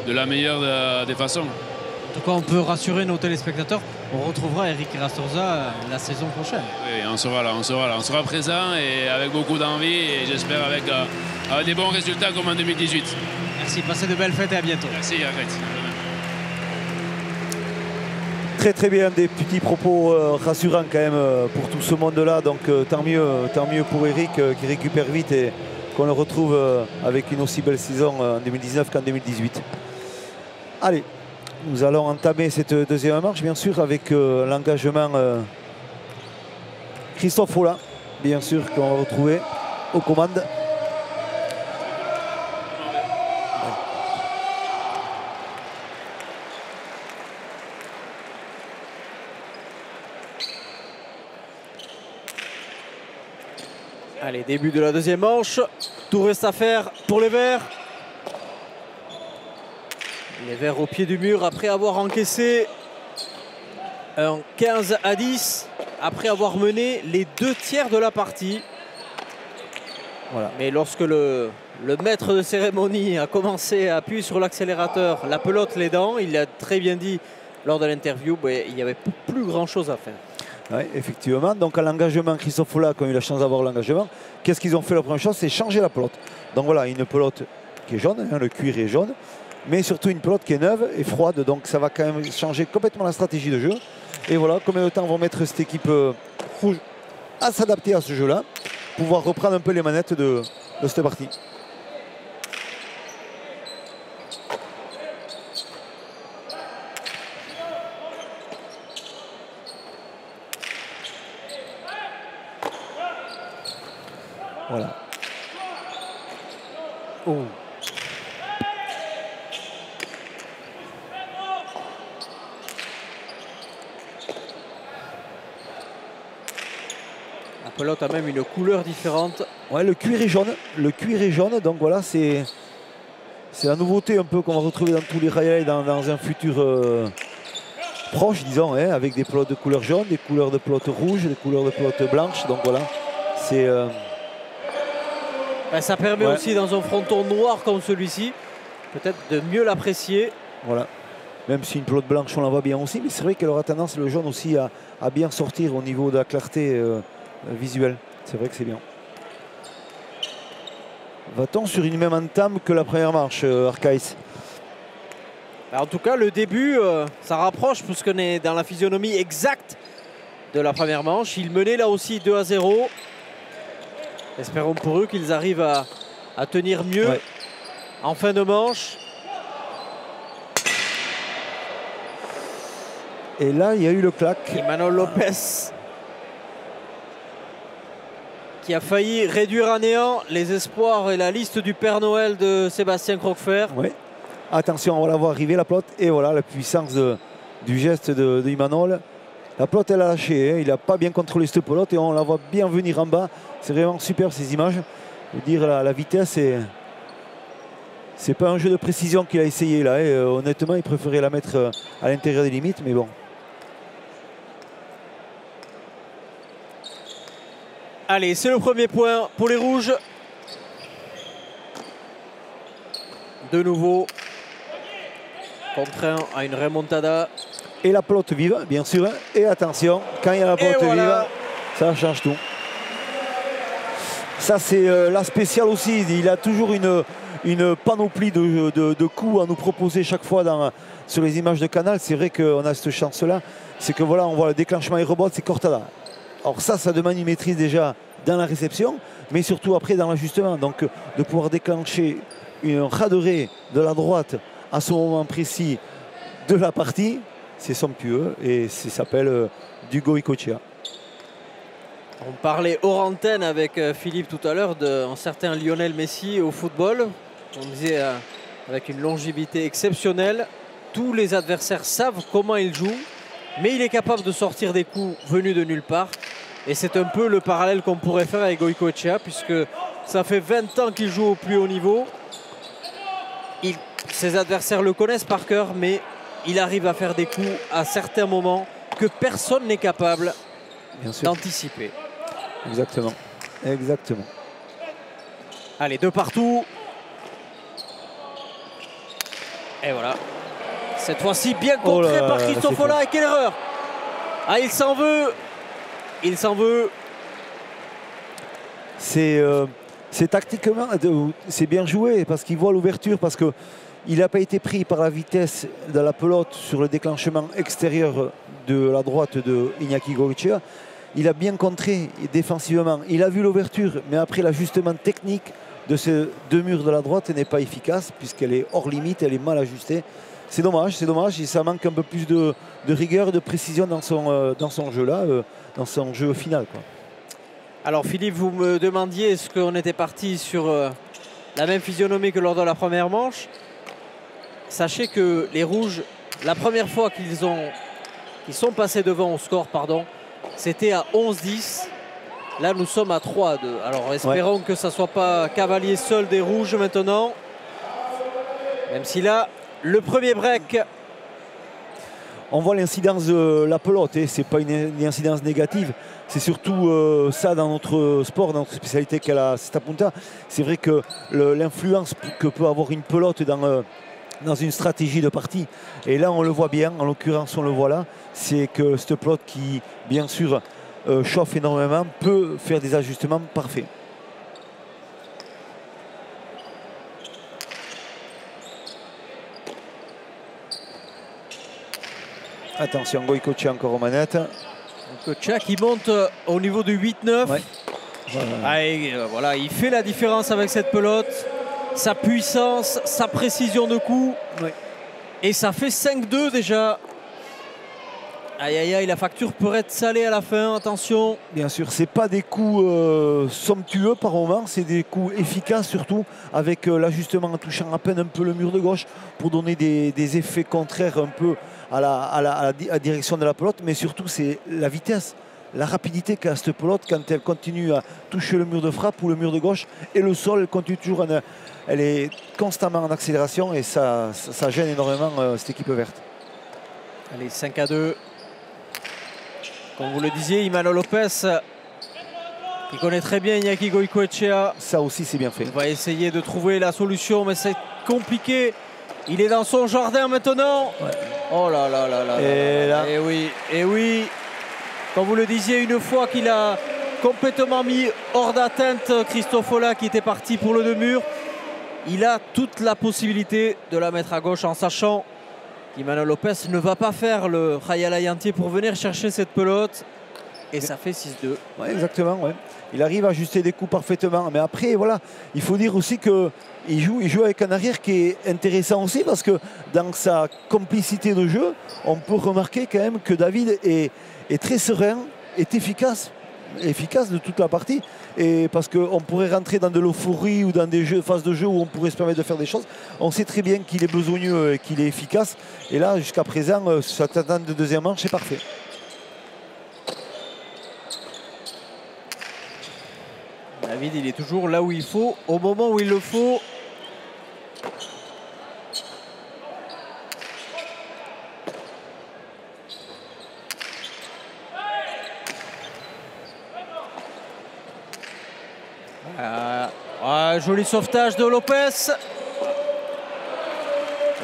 de la meilleure des façons. En tout cas, on peut rassurer nos téléspectateurs, on retrouvera Eric Irastorza la saison prochaine. Oui, on sera là, on sera présent et avec beaucoup d'envie et j'espère avec des bons résultats comme en 2018. Merci, passez de belles fêtes et à bientôt. Merci, arrête. Très très bien, des petits propos rassurants quand même pour tout ce monde-là. Donc tant mieux pour Eric qui récupère vite et qu'on le retrouve avec une aussi belle saison en 2019 qu'en 2018. Allez. Nous allons entamer cette deuxième marche, bien sûr, avec l'engagement Christophe Follat, bien sûr, qu'on va retrouver aux commandes. Allez, début de la deuxième manche. Tout reste à faire pour les Verts. Les Verts au pied du mur après avoir encaissé un 15-10, après avoir mené les 2 tiers de la partie. Voilà. Mais lorsque le maître de cérémonie a commencé à appuyer sur l'accélérateur, la pelote les dents, il l'a très bien dit lors de l'interview, il n'y avait plus grand chose à faire. Oui, effectivement. Donc à l'engagement, Christophe Follat, qui a eu la chance d'avoir l'engagement, qu'est-ce qu'ils ont fait la première chose? C'est changer la pelote. Donc voilà, une pelote qui est jaune, le cuir est jaune. Mais surtout une pelote qui est neuve et froide, donc ça va quand même changer complètement la stratégie de jeu. Et voilà combien de temps vont mettre cette équipe rouge à s'adapter à ce jeu-là, pouvoir reprendre un peu les manettes de cette partie. Voilà. Oh. La pelote a même une couleur différente. Ouais, le cuir est jaune. Le cuir est jaune, donc voilà, c'est la nouveauté un peu qu'on va retrouver dans tous les rails dans un futur proche, disons, hein, avec des pelotes de couleur jaune, des couleurs de pelote rouge, des couleurs de pelote blanche. Donc voilà, c'est... ça permet aussi dans un fronton noir comme celui-ci, peut-être de mieux l'apprécier. Voilà. Même si une pelote blanche, on la voit bien aussi, mais c'est vrai qu'elle aura tendance, le jaune aussi, à bien sortir au niveau de la clarté visuelle. C'est vrai que c'est bien. Va-t-on sur une même entame que la première marche, Arcaïs? En tout cas, le début, ça rapproche puisqu'on est dans la physionomie exacte de la première manche. Ils menaient là aussi 2-0. Espérons pour eux qu'ils arrivent à tenir mieux en fin de manche. Et là, il y a eu le clac. Imanol Lopez qui a failli réduire à néant les espoirs et la liste du Père Noël de Sébastien Croquefer. Oui. Attention, on va la voir arriver la pelote. Et voilà la puissance du geste de Imanol. La pelote, elle a lâché. Hein. Il n'a pas bien contrôlé cette pelote et on la voit bien venir en bas. C'est vraiment super ces images. Je veux dire, la vitesse, c'est pas un jeu de précision qu'il a essayé là. Et, honnêtement, il préférait la mettre à l'intérieur des limites. Mais bon. Allez, c'est le premier point pour les Rouges. De nouveau, contraint à une remontada. Et la pelote vive, bien sûr. Et attention, quand il y a la pelote vive, ça change tout. Ça, c'est la spéciale aussi. Il a toujours une panoplie de coups à nous proposer chaque fois sur les images de Canal. C'est vrai qu'on a cette chance-là. C'est que voilà, on voit le déclenchement et rebond, c'est Cortada. Alors ça demande une maîtrise déjà dans la réception, mais surtout après dans l'ajustement. Donc de pouvoir déclencher un raderai de la droite à ce moment précis de la partie, c'est somptueux et ça s'appelle du Goïcoechea. On parlait hors antenne avec Philippe tout à l'heure d'un certain Lionel Messi au football. On disait avec une longévité exceptionnelle. Tous les adversaires savent comment il joue, mais il est capable de sortir des coups venus de nulle part. Et c'est un peu le parallèle qu'on pourrait faire avec Goïcoechea, puisque ça fait 20 ans qu'il joue au plus haut niveau. Ses adversaires le connaissent par cœur, mais il arrive à faire des coups à certains moments que personne n'est capable d'anticiper. Exactement. Exactement. Allez, 2 partout. Et voilà. Cette fois-ci, bien contré par Cristofola. Et quelle erreur! Ah, il s'en veut. Il s'en veut. C'est tactiquement, c'est bien joué parce qu'il voit l'ouverture, parce qu'il n'a pas été pris par la vitesse de la pelote sur le déclenchement extérieur de la droite de Iñaki Goïcoechea. Il a bien contré défensivement. Il a vu l'ouverture, mais après l'ajustement technique de ces 2 murs de la droite n'est pas efficace puisqu'elle est hors limite, elle est mal ajustée. C'est dommage, et ça manque un peu plus de rigueur et de précision dans son jeu là, dans son jeu final, quoi. Alors Philippe, vous me demandiez est-ce qu'on était parti sur la même physionomie que lors de la première manche. Sachez que les Rouges, la première fois qu'ils sont passés devant au score, pardon, c'était à 11-10. Là, nous sommes à 3-2. Alors, espérons que ça ne soit pas cavalier seul des Rouges maintenant. Même si là, le premier break. On voit l'incidence de la pelote. Ce n'est pas une incidence négative. C'est surtout ça dans notre sport, dans notre spécialité qu'est la cesta punta. C'est vrai que l'influence que peut avoir une pelote dans une stratégie de partie. Et là, on le voit bien. En l'occurrence, on le voit là. C'est que cette pelote qui, bien sûr, chauffe énormément, peut faire des ajustements parfaits. Attention, Goïcoechea encore aux manettes. Goïcoechea qui monte au niveau du 8-9. Ouais. Voilà, il fait la différence avec cette pelote. Sa puissance, sa précision de coup. Ouais. Et ça fait 5-2 déjà. Aïe aïe aïe, la facture pourrait être salée à la fin, attention. Bien sûr, ce n'est pas des coups somptueux par moment, c'est des coups efficaces surtout, avec l'ajustement en touchant à peine un peu le mur de gauche pour donner des effets contraires un peu à la direction de la pelote, mais surtout c'est la vitesse, la rapidité qu'a cette pelote quand elle continue à toucher le mur de frappe ou le mur de gauche et le sol, elle continue toujours, elle est constamment en accélération et ça gêne énormément cette équipe verte. Allez, 5-2. Comme vous le disiez, Imanol Lopez, qui connaît très bien Iñaki Goïcoechea. Ça aussi, c'est bien fait. Il va essayer de trouver la solution, mais c'est compliqué. Il est dans son jardin maintenant. Ouais. Oh là là là là. Et oui, et oui. Comme vous le disiez, une fois qu'il a complètement mis hors d'atteinte Cristofola qui était parti pour le 2 murs, il a toute la possibilité de la mettre à gauche en sachant qu'Imanol Lopez ne va pas faire le Khayala entier pour venir chercher cette pelote. Et ça fait 6-2. Ouais, exactement. Ouais. Il arrive à ajuster des coups parfaitement. Mais après, voilà, il faut dire aussi qu'il joue avec un arrière qui est intéressant aussi parce que dans sa complicité de jeu, on peut remarquer quand même que David est très serein, est efficace de toute la partie. Et parce qu'on pourrait rentrer dans de l'euphorie ou dans des phases de jeu où on pourrait se permettre de faire des choses. On sait très bien qu'il est besogneux et qu'il est efficace. Et là, jusqu'à présent, cette attente de deuxième manche, c'est parfait. David, il est toujours là où il faut, au moment où il le faut. Joli sauvetage de Lopez.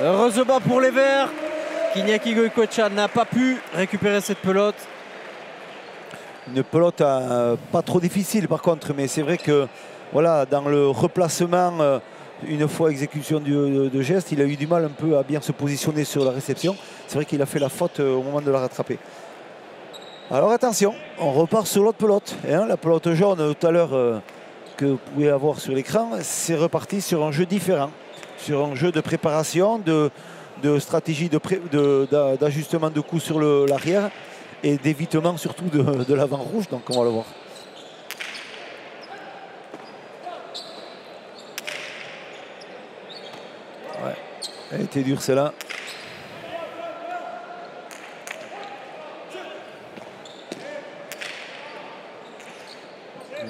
Heureusement pour les Verts qu'Iñaki Goïcoechea n'a pas pu récupérer cette pelote. Une pelote pas trop difficile par contre, mais c'est vrai que voilà, dans le replacement, une fois exécution de geste, il a eu du mal un peu à bien se positionner sur la réception. C'est vrai qu'il a fait la faute au moment de la rattraper. Alors attention, on repart sur l'autre pelote. Hein, la pelote jaune tout à l'heure que vous pouvez avoir sur l'écran, c'est reparti sur un jeu différent. Sur un jeu de préparation, de stratégie d'ajustement de coups sur l'arrière et d'évitement surtout de l'avant rouge. Donc on va le voir. Ouais, elle était dure celle-là.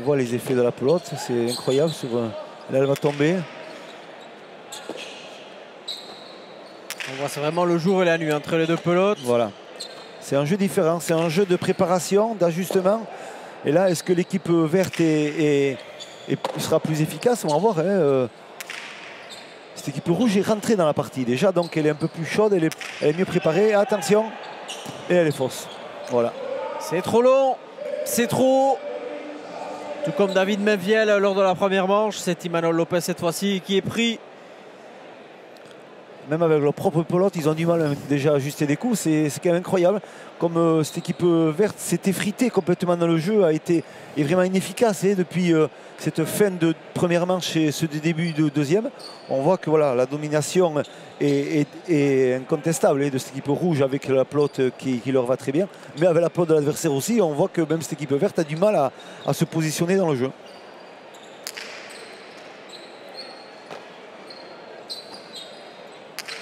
On voit les effets de la pelote, c'est incroyable. Là, elle va tomber. On voit c'est vraiment le jour et la nuit entre les deux pelotes. Voilà. C'est un jeu différent, c'est un jeu de préparation, d'ajustement. Et là, est-ce que l'équipe verte sera plus efficace? On va voir. Hein. Cette équipe rouge est rentrée dans la partie déjà, donc elle est un peu plus chaude, elle est mieux préparée. Attention, et elle est fausse. Voilà. C'est trop long, c'est trop. Tout comme David Menviel lors de la première manche, c'est Imanol Lopez cette fois-ci qui est pris. Même avec leur propre pelote, ils ont du mal déjà à ajuster des coups. C'est quand même incroyable. Comme cette équipe verte s'est effritée complètement dans le jeu, est vraiment inefficace depuis cette fin de première manche et ce début de deuxième. On voit que voilà, la domination est incontestable de cette équipe rouge avec la pelote qui leur va très bien. Mais avec la pelote de l'adversaire aussi, on voit que même cette équipe verte a du mal à se positionner dans le jeu.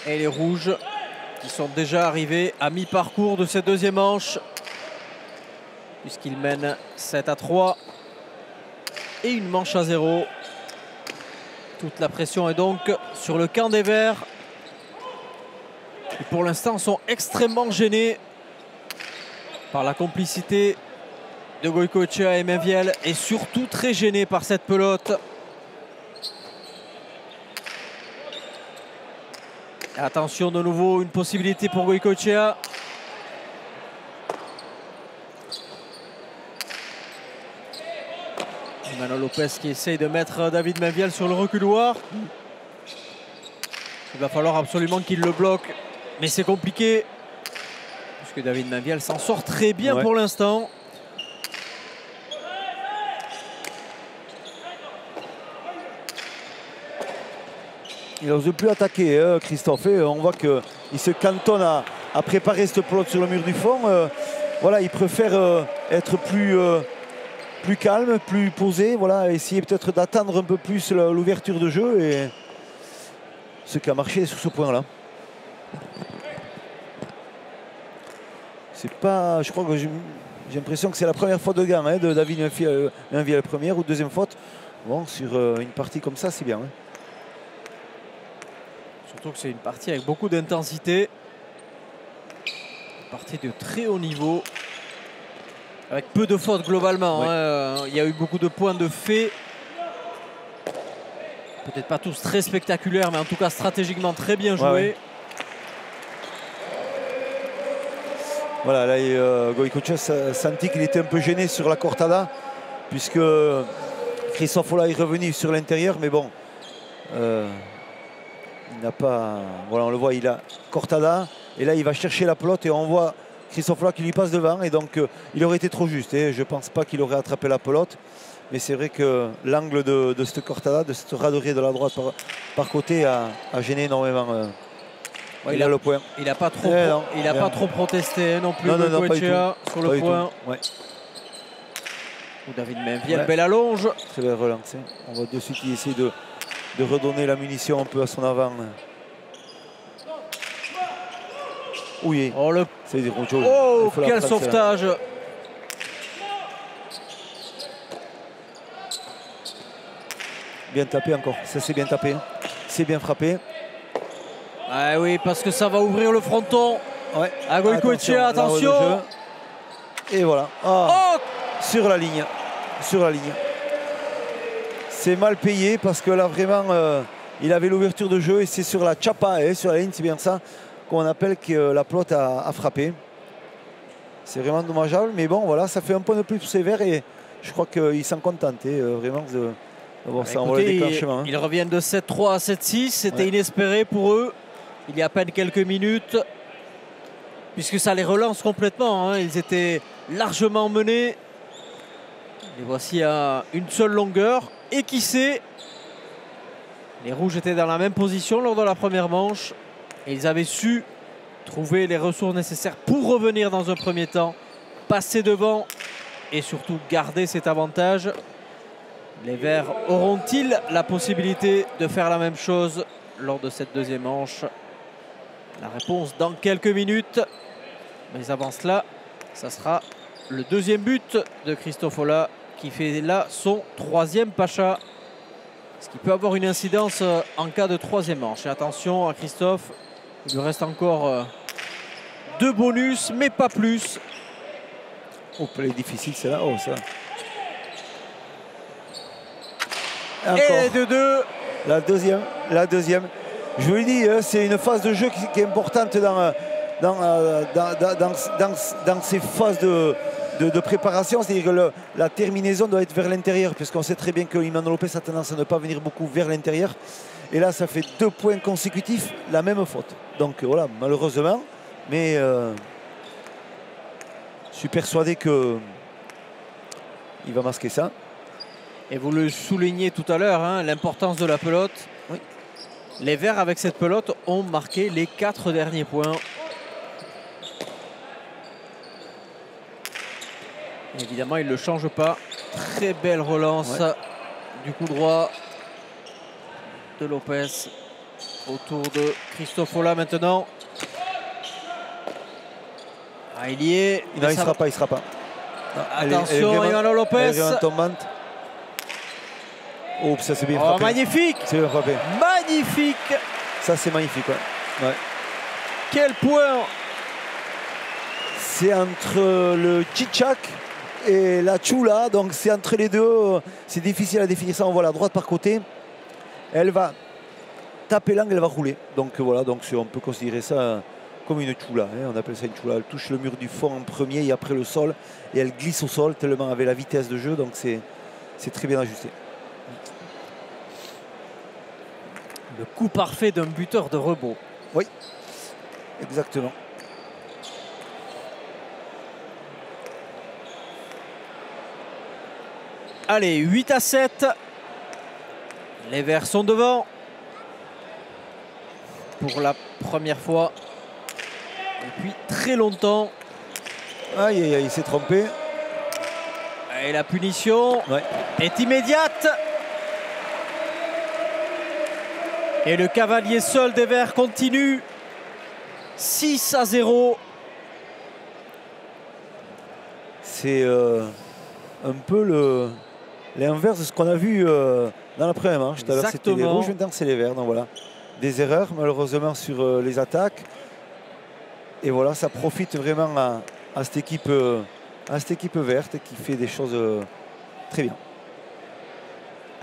Et les rouges qui sont déjà arrivés à mi-parcours de cette deuxième manche, puisqu'ils mènent 7-3 et une manche à 0. Toute la pression est donc sur le camp des Verts, qui pour l'instant sont extrêmement gênés par la complicité de Goycoechea et Menviel, et surtout très gênés par cette pelote. Attention, de nouveau une possibilité pour Goycoechea. Imanol Lopez qui essaye de mettre David Menviel sur le reculoir. Il va falloir absolument qu'il le bloque, mais c'est compliqué puisque David Menviel s'en sort très bien pour l'instant. Il n'ose plus attaquer, Christophe. Et on voit qu'il se cantonne à préparer cette pelote sur le mur du fond. Voilà, il préfère être plus calme, plus posé. Voilà, essayer peut-être d'attendre un peu plus l'ouverture de jeu. Et ce qui a marché sur ce point-là. C'est pas, je crois que j'ai l'impression que c'est la première faute de gain de David Menviel, première ou deuxième faute. Bon, sur une partie comme ça, c'est bien. Hein. Surtout que c'est une partie avec beaucoup d'intensité. Une partie de très haut niveau. Avec peu de fautes globalement. Hein. Il y a eu beaucoup de points de fait. Peut-être pas tous très spectaculaires, mais en tout cas stratégiquement très bien joués. Voilà, là, Goycoechea sentit qu'il était un peu gêné sur la cortada, puisque Christophe Ola est revenu sur l'intérieur, mais bon. Il n'a pas. Voilà, on le voit, il a cortada. Et là, il va chercher la pelote et on voit Christophe Ola qui lui passe devant. Et donc, il aurait été trop juste. Je ne pense pas qu'il aurait attrapé la pelote. Mais c'est vrai que l'angle de cette cortada, de cette raderie de la droite par côté, a gêné énormément. Il a le point. Il n'a pas trop protesté non plus. Non, pas du tout. Sur le point. Ouais. Ou David Menviel, belle allonge. Très belle relance. On voit de suite qu'il essaie de redonner la munition un peu à son avant. Oui. Oh, c'est des rouges. Oh, quel sauvetage. Bien tapé encore. Ça, c'est bien tapé. C'est bien frappé. Ah oui, parce que ça va ouvrir le fronton. À Goycoechea, attention. Et voilà. Sur la ligne. Sur la ligne. C'est mal payé parce que là, vraiment, il avait l'ouverture de jeu et c'est sur la chapa, sur la ligne, c'est bien ça qu'on appelle que la pelote a frappé. C'est vraiment dommageable, mais bon, voilà, ça fait un point de plus pour ces Verts et je crois qu'ils s'en contentent vraiment d'avoir ça en volet déclenchement. Ils reviennent de 7-3 à 7-6, c'était inespéré pour eux. Il y a à peine quelques minutes, puisque ça les relance complètement. Ils étaient largement menés. Les voici à une seule longueur. Et qui sait, les Rouges étaient dans la même position lors de la première manche. Et ils avaient su trouver les ressources nécessaires pour revenir dans un premier temps, passer devant et surtout garder cet avantage. Les Verts auront-ils la possibilité de faire la même chose lors de cette deuxième manche? La réponse dans quelques minutes. Mais avant cela, ça sera le deuxième but de Christophe Olah qui fait là son troisième pacha. Ce qui peut avoir une incidence en cas de troisième manche. Et attention à Christophe, il lui reste encore 2 bonus, mais pas plus. Oh, elle est difficile celle-là. Oh, ça. Et de 2. La deuxième. Je vous l'ai dit, c'est une phase de jeu qui est importante dans ces phases de préparation. C'est-à-dire que la terminaison doit être vers l'intérieur, puisqu'on sait très bien que Imanol Lopez a tendance à ne pas venir beaucoup vers l'intérieur. Et là, ça fait 2 points consécutifs, la même faute. Donc voilà, malheureusement. Mais je suis persuadé qu'il va masquer ça. Et vous le soulignez tout à l'heure, hein, l'importance de la pelote. Oui. Les Verts, avec cette pelote, ont marqué les 4 derniers points. Et évidemment, il ne le change pas. Très belle relance du coup droit de Lopez autour de Christophe Olah maintenant. Ah, il y est. Non, il ne sera pas. Non, attention, Imanol Lopez. Oh, ça c'est bien frappé. Magnifique. C'est bien frappé. Magnifique. Ça c'est magnifique, ouais. Quel point. C'est entre le Tchitchak et la Chula, donc c'est entre les deux. C'est difficile à définir ça. On voit la droite par côté. Elle va taper l'angle, elle va rouler. Donc voilà, donc on peut considérer ça comme une Chula. Hein. On appelle ça une Chula. Elle touche le mur du fond en premier et après le sol. Et elle glisse au sol tellement avec la vitesse de jeu. Donc c'est très bien ajusté. Le coup parfait d'un buteur de rebond. Oui, exactement. Allez, 8-7. Les Verts sont devant. Pour la première fois depuis très longtemps. Aïe, aïe, aïe, il s'est trompé. Et la punition est immédiate. Et le cavalier seul des Verts continue. 6-0. C'est un peu l'inverse de ce qu'on a vu dans la première manche. Tout à l'heure, c'était les Rouges, maintenant c'est les Verts. Donc voilà, des erreurs malheureusement sur les attaques. Et voilà, ça profite vraiment à cette équipe verte qui fait des choses très bien.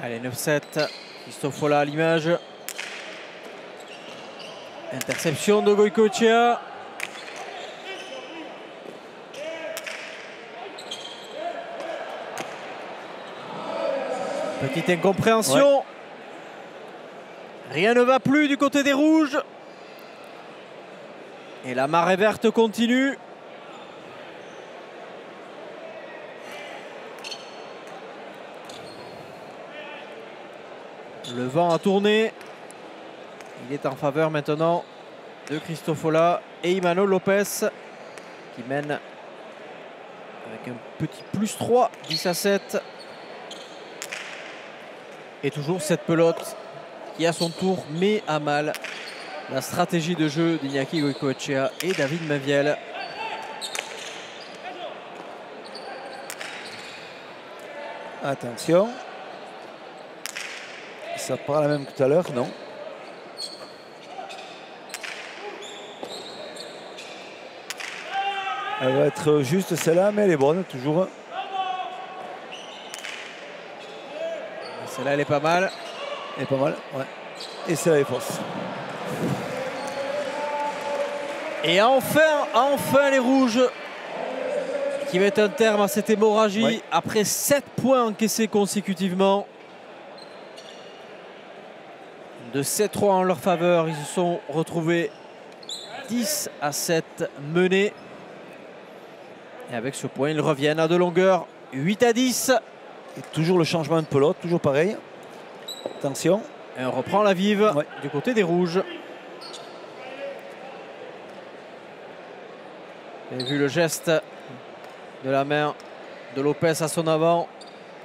Allez, 9-7. Christophe Olah à l'image. Interception de Goycochea. Petite incompréhension. Rien ne va plus du côté des Rouges. Et la marée verte continue. Le vent a tourné. Il est en faveur maintenant de Christophe Olah et Imanol Lopez qui mène avec un petit +3, 10-7. Et toujours cette pelote qui à son tour met à mal la stratégie de jeu d'Iñaki Goycochea et David Maviel. Attention. Ça part la même que tout à l'heure, non? Elle va être juste celle-là, mais elle est bonne, toujours. Celle-là, elle est pas mal. Elle est pas mal, ouais. Et celle-là est fausse. Et enfin les Rouges qui mettent un terme à cette hémorragie après 7 points encaissés consécutivement. De 7-3 en leur faveur, ils se sont retrouvés 10-7 menés. Et avec ce point, ils reviennent à de longueur, 8-10. Et toujours le changement de pelote, toujours pareil. Attention. Et on reprend la vive du côté des rouges. Vous avez vu le geste de la main de Lopez à son avant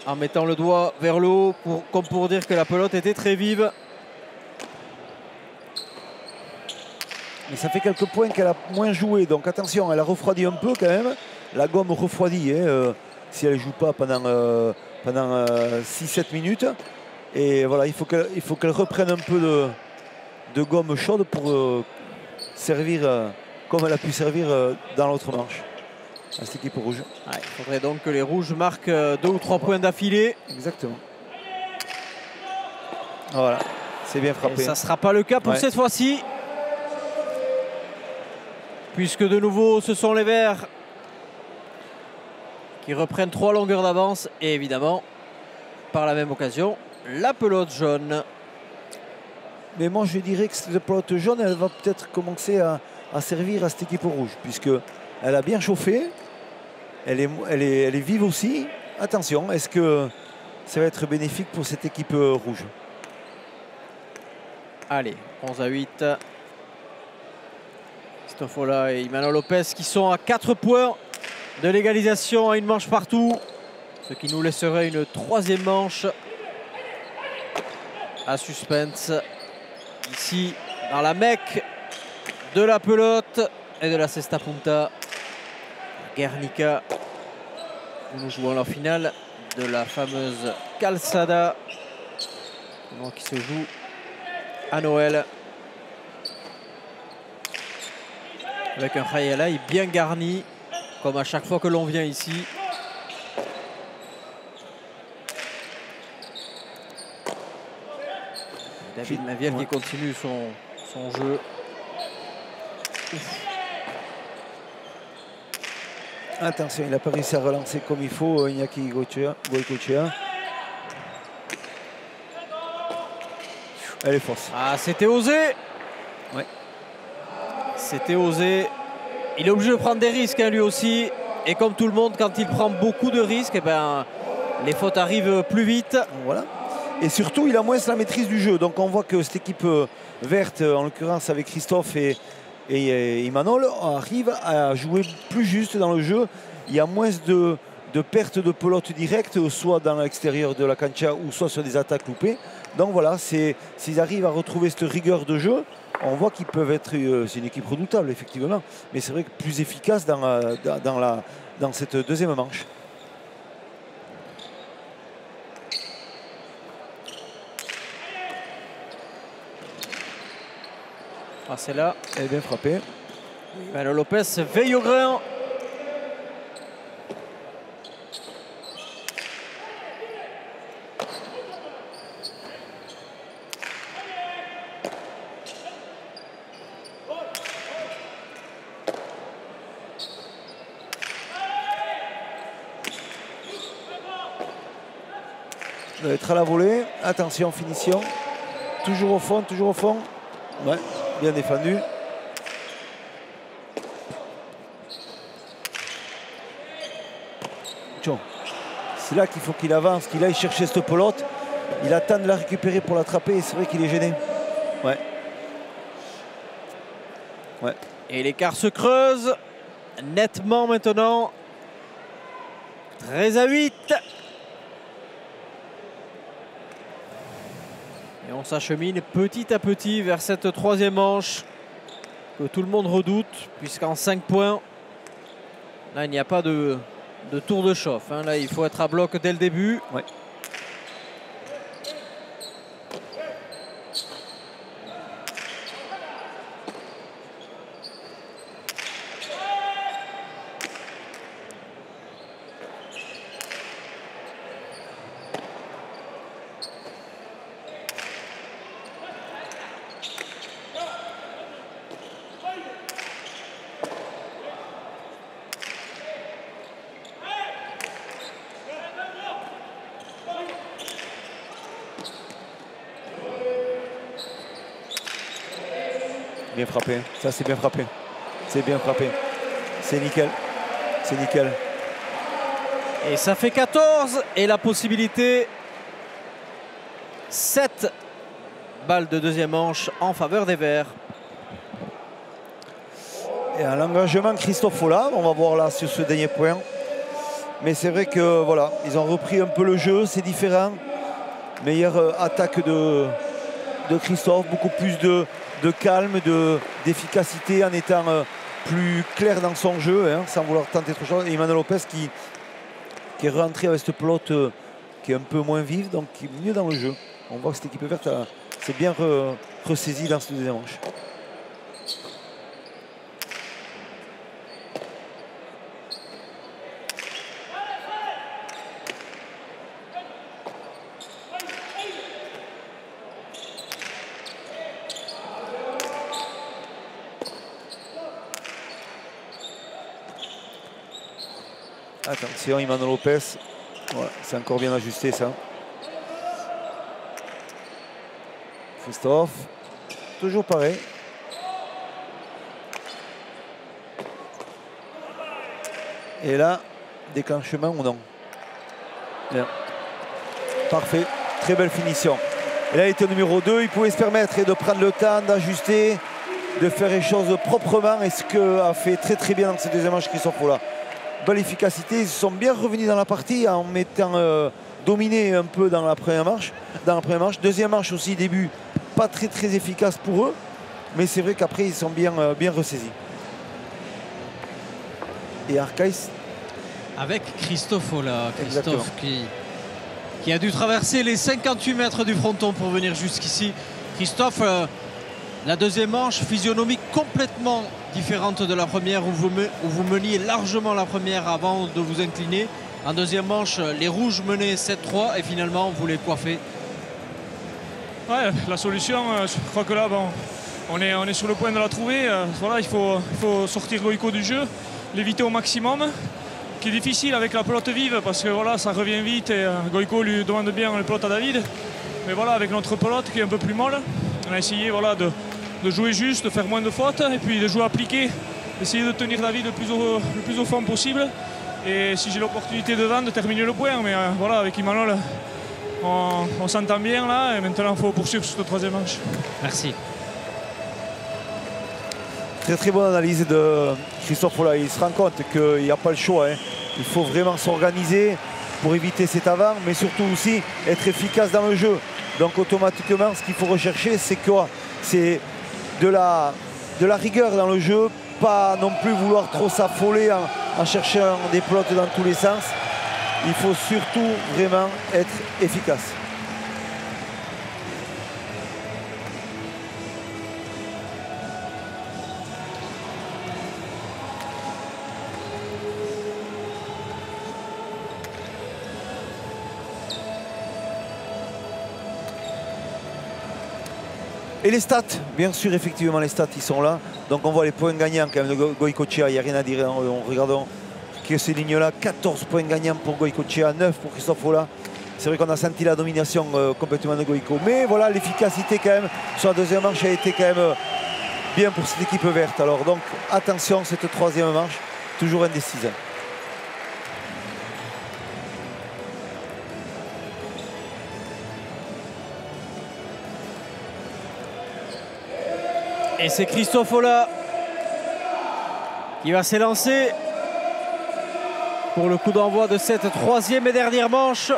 en mettant le doigt vers le haut comme pour dire que la pelote était très vive. Mais ça fait quelques points qu'elle a moins joué. Donc attention, elle a refroidi un peu quand même. La gomme refroidit si elle ne joue pas pendant 6-7 minutes. Et voilà, il faut qu'elle reprenne un peu de gomme chaude pour servir comme elle a pu servir dans l'autre manche à cette équipe rouge. Il faudrait donc que les rouges marquent 2 ou 3 points d'affilée. Exactement. Voilà, c'est bien frappé. Et ça ne sera pas le cas pour cette fois-ci. Puisque de nouveau, ce sont les Verts qui reprennent 3 longueurs d'avance. Et évidemment, par la même occasion, la pelote jaune. Mais moi, je dirais que cette pelote jaune, elle va peut-être commencer à servir à cette équipe rouge. Puisqu'elle a bien chauffé. Elle est vive aussi. Attention, est-ce que ça va être bénéfique pour cette équipe rouge? Allez, 11-8. Stofola et Imanol Lopez qui sont à 4 points de l'égalisation à une manche partout. Ce qui nous laisserait une 3e manche à suspense. Ici, dans la Mecque de la pelote et de la Cesta Punta. Guernica, où nous jouons la finale de la fameuse Calçada, qui se joue à Noël. Avec un Khayalai bien garni, comme à chaque fois que l'on vient ici. David Maviel qui continue son jeu. Attention, il n'a pas réussi à relancer comme il faut Iñaki Goicoechea. Elle est fausse. Ah, c'était osé. Ouais. C'était osé. Il est obligé de prendre des risques lui aussi. Et comme tout le monde, quand il prend beaucoup de risques, les fautes arrivent plus vite. Voilà. Et surtout, il a moins la maîtrise du jeu. Donc on voit que cette équipe verte, en l'occurrence avec Christophe et Imanol, arrive à jouer plus juste dans le jeu. Il y a moins de pertes de pelote directe, soit dans l'extérieur de la cancha ou soit sur des attaques loupées. Donc voilà, s'ils arrivent à retrouver cette rigueur de jeu, on voit qu'ils peuvent être... c'est une équipe redoutable, effectivement. Mais c'est vrai que plus efficace dans cette deuxième manche. Ah, c'est là. Elle est bien frappée. Le Lopez veille au grain. Il va être à la volée. Attention, finition. Toujours au fond, toujours au fond. Ouais, bien défendu. C'est là qu'il faut qu'il avance, qu'il aille chercher cette pelote. Il attend de la récupérer pour l'attraper et c'est vrai qu'il est gêné. Ouais. Et l'écart se creuse nettement maintenant. 13-8. Et on s'achemine petit à petit vers cette troisième manche que tout le monde redoute, puisqu'en 5 points, là il n'y a pas de tour de chauffe. Là il faut être à bloc dès le début. Ouais. Bien frappé, ça c'est bien frappé. C'est bien frappé. C'est nickel. C'est nickel. Et ça fait 14 et la possibilité 7 balles de deuxième manche en faveur des Verts. Et à l'engagement Christophe Follat, on va voir là sur ce dernier point. Mais c'est vrai que voilà, ils ont repris un peu le jeu, c'est différent. Meilleure attaque de Christophe, beaucoup plus de calme, d'efficacité en étant plus clair dans son jeu, hein, sans vouloir tenter trop de choses. Et Emmanuel Lopez qui est rentré avec cette pelote qui est un peu moins vive, donc qui est mieux dans le jeu. On voit que cette équipe verte s'est bien ressaisie dans ce deuxième manche. Attention, Emmanuel Lopez. Voilà, c'est encore bien ajusté ça. Christophe. Toujours pareil. Et là, déclenchement ou non? Bien. Parfait. Très belle finition. Et là, il était au numéro 2. Il pouvait se permettre de prendre le temps, d'ajuster, de faire les choses proprement. Et ce qu'a fait très très bien dans ce deuxième match Christophe Follat. Belle efficacité, ils sont bien revenus dans la partie en mettant dominé un peu dans la première marche. Deuxième marche aussi, début pas très efficace pour eux, mais c'est vrai qu'après ils sont bien ressaisis. Et Arcaïs avec Christophe Follat, Christophe qui a dû traverser les 58 mètres du fronton pour venir jusqu'ici. Christophe, la deuxième manche, physionomie complètement différente de la première où vous meniez largement la première avant de vous incliner. En deuxième manche, les rouges menaient 7-3 et finalement vous les coiffez. Ouais, la solution, je crois que là, bon, on est sur le point de la trouver. Voilà, il faut sortir Goïco du jeu, l'éviter au maximum, qui est difficile avec la pelote vive parce que voilà, ça revient vite et Goïco lui demande bien le pelote à David. Mais voilà, avec notre pelote qui est un peu plus molle, on a essayé voilà, de jouer juste, de faire moins de fautes et puis de jouer appliqué, d'essayer de tenir David le plus au fond possible. Et si j'ai l'opportunité devant, de terminer le point. Mais voilà, avec Emmanuel, on s'entend bien là et maintenant il faut poursuivre sur le troisième manche. Merci. Très bonne analyse de Christophe Follat. Il se rend compte qu'il n'y a pas le choix. Hein. Il faut vraiment s'organiser pour éviter cet avant, mais surtout aussi être efficace dans le jeu. Donc automatiquement, ce qu'il faut rechercher, c'est quoi? C'est de la rigueur dans le jeu, pas non plus vouloir trop s'affoler en cherchant des pelotes dans tous les sens. Il faut surtout vraiment être efficace. Et les stats, bien sûr, effectivement, les stats, ils sont là. Donc on voit les points gagnants quand même de Goïcoechea, il n'y a rien à dire. Regardons que ces lignes-là, 14 points gagnants pour Goïcoechea, 9 pour Christophe Follat. C'est vrai qu'on a senti la domination complètement de Goïco. Mais voilà, l'efficacité quand même sur la deuxième manche a été quand même bien pour cette équipe verte. Alors donc attention, cette troisième manche, toujours indécise. Et c'est Christophe Follat qui va s'élancer pour le coup d'envoi de cette troisième et dernière manche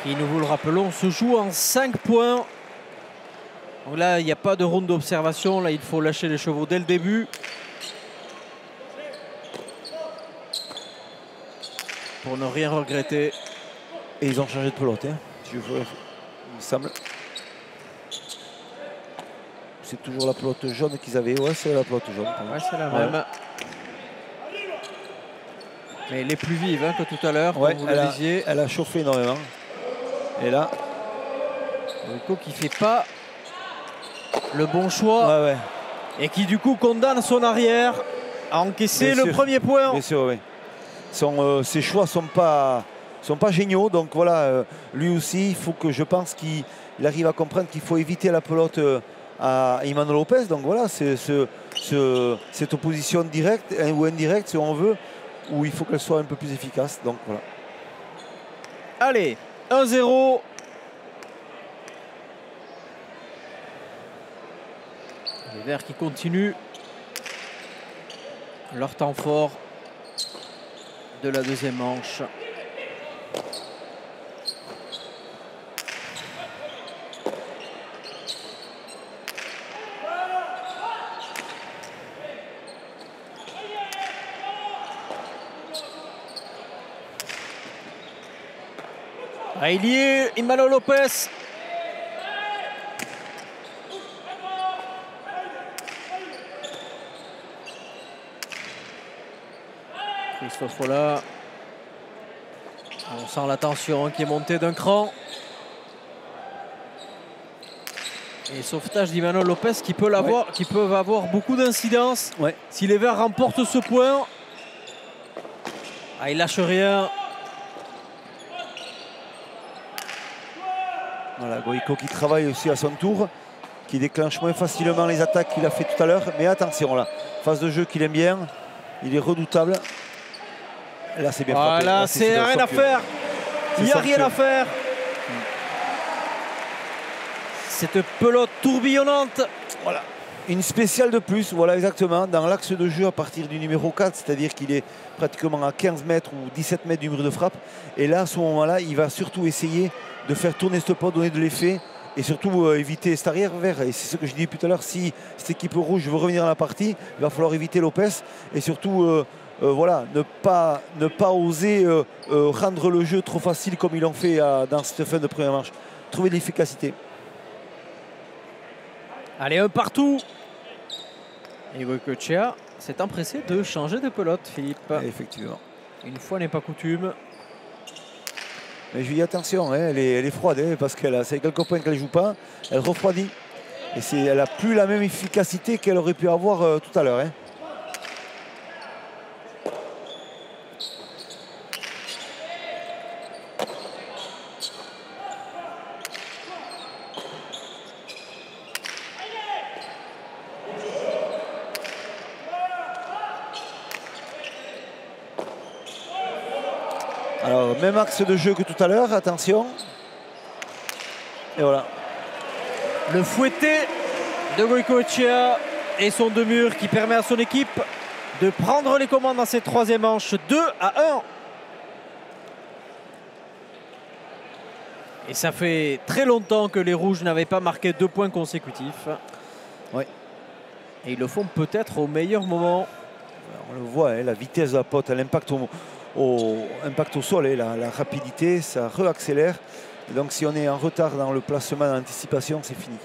qui, nous vous le rappelons, se joue en 5 points. Donc là, il n'y a pas de round d'observation. Là, il faut lâcher les chevaux dès le début. Pour ne rien regretter. Et ils ont changé de pelote, hein. Il me semble. C'est toujours la pelote jaune qu'ils avaient. Ouais, c'est la pelote jaune. Ouais, c'est la même. Mais elle est plus vive hein, que tout à l'heure, ouais, comme vous le disiez. Elle a chauffé énormément. Et là, Goïco qui ne fait pas le bon choix. Ouais. Et qui du coup condamne son arrière à encaisser le premier point. Bien sûr, oui. Ses choix ne sont pas géniaux. Donc voilà, lui aussi, il faut que je pense qu'il arrive à comprendre qu'il faut éviter la pelote à Imano Lopez. Donc voilà, c'est cette opposition directe ou indirecte, si on veut, où il faut qu'elle soit un peu plus efficace. Donc voilà. Allez, 1-0. Les Verts qui continuent leur temps fort de la deuxième manche. Ah, il y est, Imano Lopez. Christophe Ola. On sent la tension qui est montée d'un cran. Et sauvetage d'Imano Lopez qui peut l'avoir, qui peuvent avoir beaucoup d'incidence. Ouais. Si les Verts remportent ce point, ah, il lâche rien. Voilà, Goïco qui travaille aussi à son tour, qui déclenche moins facilement les attaques qu'il a fait tout à l'heure. Mais attention là, phase de jeu qu'il aime bien, il est redoutable. Là c'est bien frappé. Voilà, c'est rien à faire. Il n'y a rien à faire. Cette pelote tourbillonnante. Voilà. Une spéciale de plus, voilà exactement, dans l'axe de jeu à partir du numéro 4, c'est-à-dire qu'il est pratiquement à 15 mètres ou 17 mètres du mur de frappe. Et là, à ce moment-là, il va surtout essayer de faire tourner ce pot, donner de l'effet et surtout éviter cet arrière vers. Et c'est ce que je disais tout à l'heure, si cette équipe rouge veut revenir dans la partie, il va falloir éviter Lopez et surtout voilà, ne pas oser rendre le jeu trop facile comme ils l'ont fait dans cette fin de première manche. Trouver de l'efficacité. Allez, un partout. Et Goïcoechea s'est empressé de changer de pelote, Philippe. Et effectivement. Une fois n'est pas coutume. Mais je lui dis attention, hein, elle est froide, hein, parce qu'elle a quelques points qu'elle ne joue pas, elle refroidit. Et elle n'a plus la même efficacité qu'elle aurait pu avoir tout à l'heure. Hein. Alors, même axe de jeu que tout à l'heure, attention. Et voilà. Le fouetté de Goïcoechea et son deux-murs qui permet à son équipe de prendre les commandes dans cette troisième manche. 2-1. Et ça fait très longtemps que les Rouges n'avaient pas marqué 2 points consécutifs. Oui. Et ils le font peut-être au meilleur moment. On le voit, hein, la vitesse de la pote, l'impact au sol, hein, la rapidité, ça réaccélère. Et donc si on est en retard dans le placement, dans l'anticipation, c'est fini.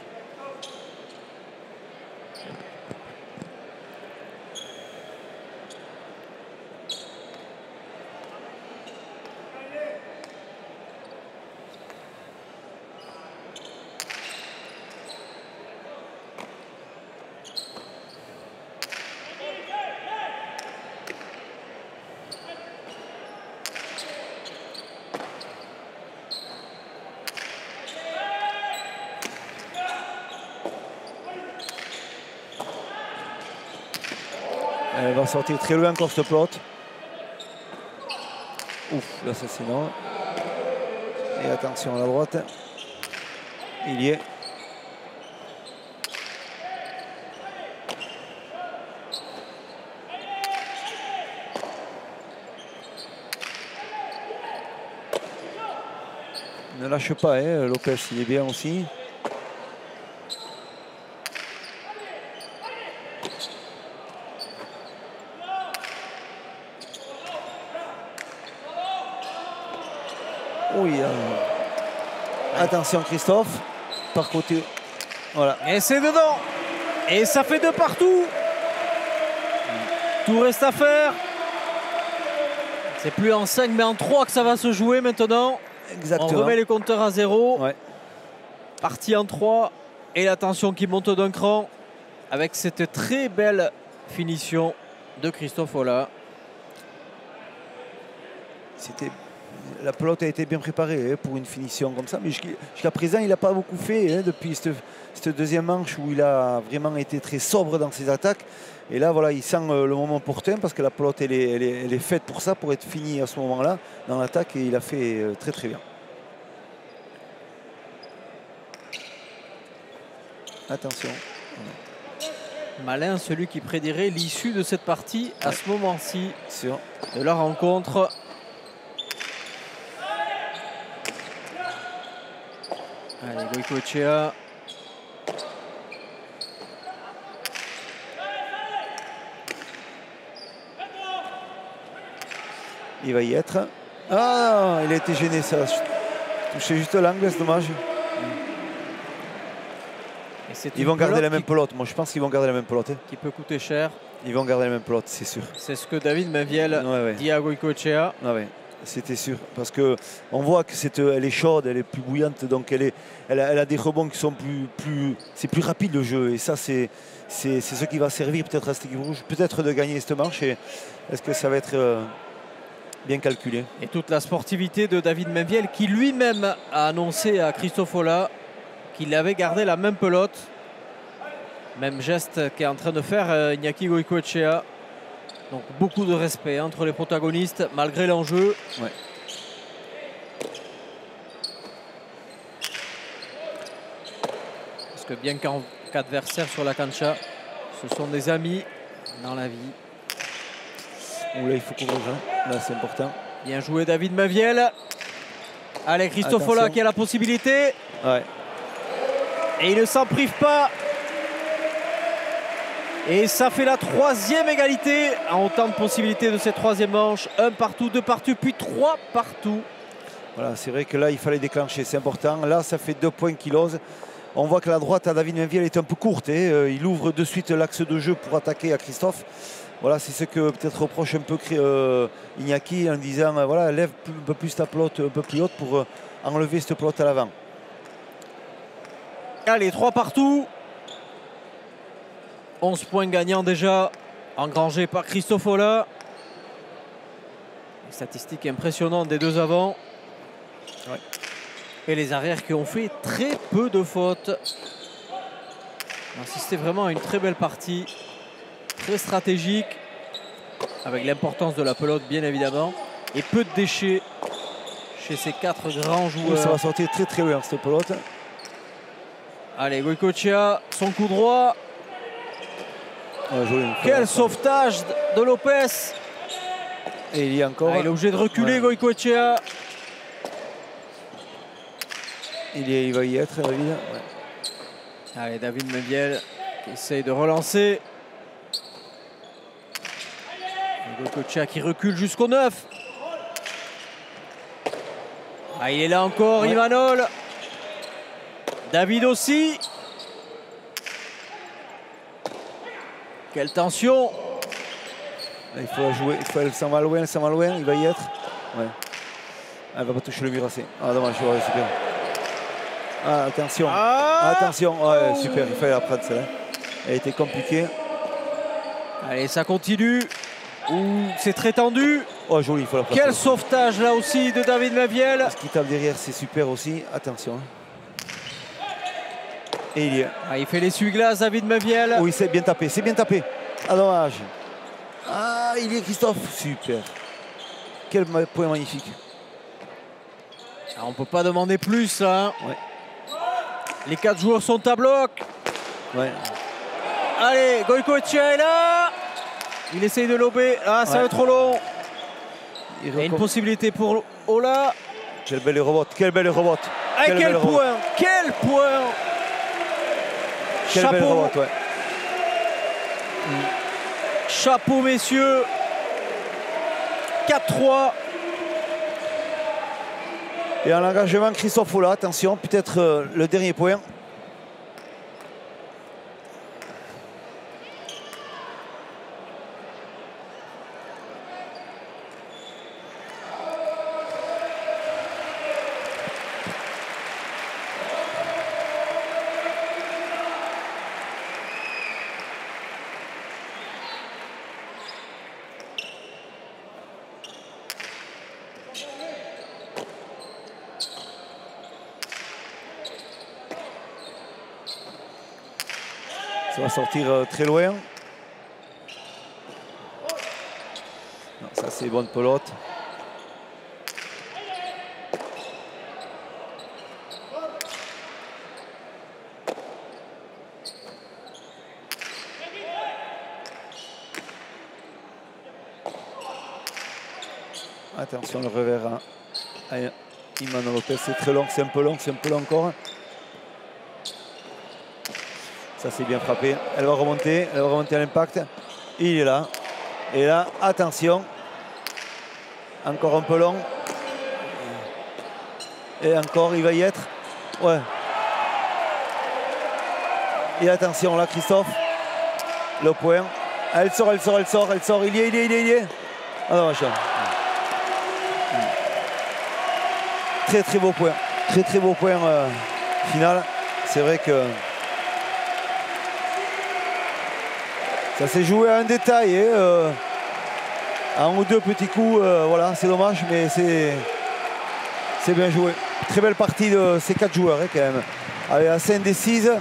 Elle va sortir très loin encore cette pelote. Ouf, là ça c'est non. Et attention à la droite. Il y est. Ne lâche pas, hein, Lopez, il est bien aussi. Oui, attention Christophe, par côté, voilà. Et c'est dedans. Et ça fait 2 partout. Tout reste à faire. C'est plus en 5 mais en 3 que ça va se jouer maintenant. Exactement. On remet les compteurs à 0. Ouais. Partie en 3. Et la tension qui monte d'un cran avec cette très belle finition de Christophe Ola. C'était La pelote a été bien préparée hein, pour une finition comme ça, mais jusqu'à présent, il n'a pas beaucoup fait hein, depuis cette deuxième manche où il a vraiment été très sobre dans ses attaques. Et là, voilà, il sent le moment opportun parce que la pelote, elle est faite pour ça, pour être finie à ce moment-là dans l'attaque, et il a fait très très bien. Attention. Malin, celui qui prédirait l'issue de cette partie à ce moment-ci Sûr. de la rencontre. Allez, Goicoechea. Il va y être. Ah, il a été gêné, ça. Touché juste l'angle, c'est dommage. Ils vont garder la même pelote. Moi, je pense qu'ils vont garder la même pelote. Qui peut coûter cher. Ils vont garder la même pelote, c'est sûr. C'est ce que David Mainviel dit à Goicoechea. Ah ouais, c'était sûr. Parce qu'on voit que elle est chaude, elle est plus bouillante, donc elle a des rebonds qui sont c'est plus rapide le jeu. Et ça, c'est ce qui va servir peut-être à cette équipe rouge, peut-être de gagner cette manche. Et est-ce que ça va être bien calculé? Et toute la sportivité de David Mainviel qui lui-même a annoncé à Christophe Ola qu'il avait gardé la même pelote. Même geste qu'est en train de faire Iñaki Goicoechea. Donc beaucoup de respect entre les protagonistes malgré l'enjeu. Ouais. Parce que bien qu'adversaires sur la cancha, ce sont des amis dans la vie. Ouh, là, il faut couvrir. Hein. Là, c'est important. Bien joué David Mainviel. Allez, Christophe Ola qui a la possibilité. Ouais. Et il ne s'en prive pas. Et ça fait la troisième égalité en autant de possibilités de cette troisième manche. 1 partout, 2 partout, puis 3 partout. Voilà, c'est vrai que là, il fallait déclencher, c'est important. Là, ça fait 2 points qu'il ose. On voit que la droite à David Mainviel est un peu courte. Hein. Il ouvre de suite l'axe de jeu pour attaquer à Christophe. Voilà, c'est ce que peut-être reproche un peu Iñaki en disant voilà, lève un peu plus ta pelote, un peu plus haute pour enlever cette pelote à l'avant. Allez, 3 partout. 11 points gagnants déjà engrangés par Christophe Ola. Statistique impressionnante des deux avants. Ouais. Et les arrières qui ont fait très peu de fautes. On a assisté vraiment à une très belle partie. Très stratégique. Avec l'importance de la pelote bien évidemment. Et peu de déchets chez ces 4 grands joueurs. Ça va sortir très très loin cette pelote. Allez, Goicoechea, son coup droit. Ouais, joli, quel sauvetage de Lopez. Et il y a encore. Il est obligé de reculer, Goicoechea. Il va y être, David. Ouais. Allez, David Mainviel qui essaye de relancer. Goicoechea qui recule jusqu'au 9. Ah, il est là encore, Imanol. David aussi. Quelle tension. Il faut la jouer, elle s'en va loin, il va y être. Ouais. Ah, elle va pas toucher le mur assez. Ah dommage, ouais, super. Ah attention. Attention, ouais, super, il fallait la prendre celle-là. Elle était compliquée. Allez, ça continue. C'est très tendu. Oh joli, il faut la prendre. Quel sauvetage là aussi de David Mainviel. Ce qui tape derrière, c'est super aussi. Attention. Et il y est. Ah, il fait l'essuie-glace, David Mainviel. Oui, c'est bien tapé, c'est bien tapé. Ah dommage. Ah, il y est Christophe. Super. Quel point magnifique. Alors, on ne peut pas demander plus. Hein. Ouais. Les 4 joueurs sont à bloc. Ouais. Allez, Goicoechea est là. Il essaye de lober. Ah, ça va être trop long. Il y a une possibilité pour Ola. Quelle belle rebote, quelle belle rebote. Ah, quel point. Quel point. Quelle belle rebote, ouais. Chapeau, messieurs. 4-3. Et en engagement, Christophe Ola, attention, peut-être le dernier point. va sortir très loin. Non, ça c'est bonne pelote. Attention le revers à Imanol Lopez, c'est très long, c'est un peu long, c'est un peu long encore. Ça c'est bien frappé, elle va remonter à l'impact. Il est là. Et là, attention. Encore un peu long. Et encore, il va y être. Ouais. Et attention là, Christophe. Le point. Elle sort. Il y est. Ah non, machin. Très beau point. Très beau point final. C'est vrai que ça s'est joué à un détail. Un ou deux petits coups, voilà, c'est dommage, mais c'est bien joué. Très belle partie de ces 4 joueurs quand même. Avec la scène indécise,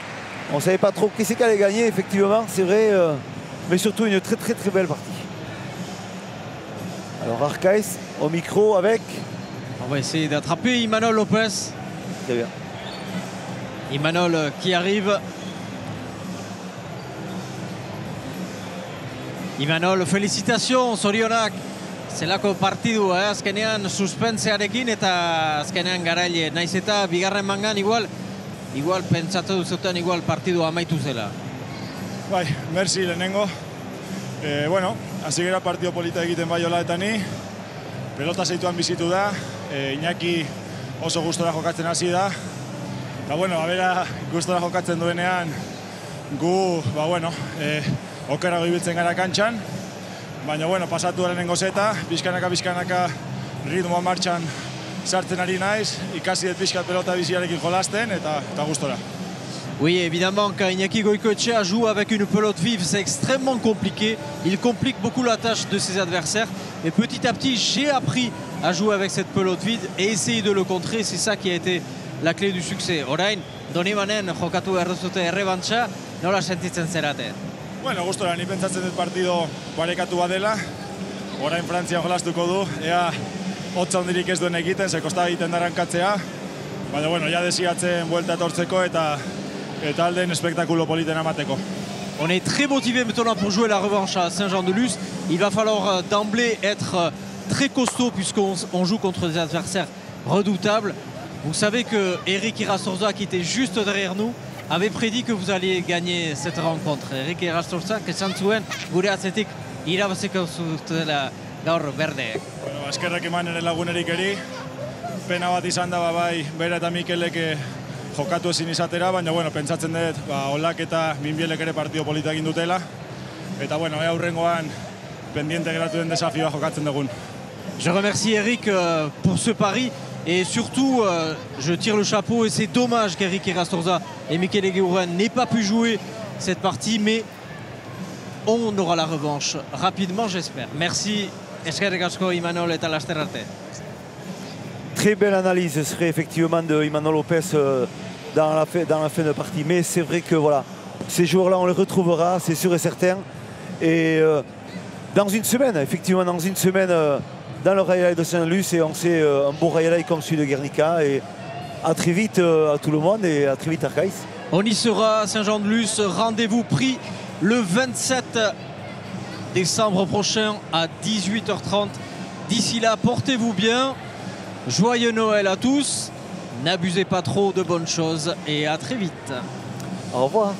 on ne savait pas trop qui c'est qui allait gagner, effectivement, c'est vrai, mais surtout une très belle partie. Alors Arcaïs au micro avec. On va essayer d'attraper Imanol Lopez. Très bien. Imanol qui arrive. Imanol, felicitations, zorionak. Zelako partidua, azkenean suspensearekin eta azkenean garaile. Naiz eta bigarren mangan igual pentsatu duzuten igual partidua amaitu zela. Bai, merci lehenengo. Bueno, hasi gara partido polita egiten Baiola eta ni. Pelota zeituan bizitu da. Iñaki oso gustora jokatzen hasi da. Eta bueno, abera gustora jokatzen duenean gu, okerrago ibiltzen gara kantxan. Baina bueno, pasatu lehenengo zeta, pixkanaka ritmoa martxan sartzen ari naiz, ikasi dut pixkat pelota biziarekin jolasten eta gustora. Oui, évidemment, quand Iñaki Goicoechea joue avec une pelote vive, c'est extrêmement compliqué. Il complique beaucoup la tâche de ses adversaires. Mais petit à petit, j'ai appris à jouer avec cette pelote vide et essayer de le contrer. C'est ça qui a été la clé du succès. Orain, Donibanen jokatu erduzute errebantxa, nola sentitzen zerate? Bueno, gustora, ni pentsatzen dut partido parekatu badela. Orain Frantzian jolastuko du, ea hotza hondirik ez duen egiten, ze kosta egiten darankatzea. Baina, bueno, ja desiatzen buelta etortzeko eta alden espektakulo politen amateko. On est très motivé maintenant pour jouer la revanche à Saint-Jean-de-Luz. Il va falloir d'emblée être très costaud puisqu'on joue contre des adversaires redoutables. Vous savez que Eric Irastorza, qui était juste derrière nous, avait prédit que vous alliez gagner cette rencontre. Eric Irastorza, que zantzuen gure atzetik irabaziko zutela gaur berde. Bueno, eskerrak eman ere lagunerik eri. Pena bat izan da bai bera eta Mikelek jokatu ezin izatera, baina bueno, pentsatzen dut Olak eta Minbielek ere partido polita egin dutela. Eta bueno, aurrengoan pendiente geratu den desafioa jokatzen dugun. Je remercie Eric pour ce pari et surtout je tire le chapeau et c'est dommage qu'Eric Irastorza et Michele Guren n'aient pas pu jouer cette partie, mais on aura la revanche rapidement, j'espère. Merci eskerrik asko Imanol eta laster arte. Très belle analyse, ce serait effectivement de Imanol Lopez dans la fin de partie. Mais c'est vrai que voilà, ces joueurs-là, on les retrouvera, c'est sûr et certain. Et dans une semaine, effectivement, dans le Rallye de Saint-Luc, et on sait un beau Rallye comme celui de Guernica. Et à très vite à tout le monde et à très vite Arcaïs. On y sera à Saint-Jean-de-Luz. Rendez-vous pris le 27 décembre prochain à 18h30. D'ici là, portez-vous bien. Joyeux Noël à tous. N'abusez pas trop de bonnes choses et à très vite. Au revoir.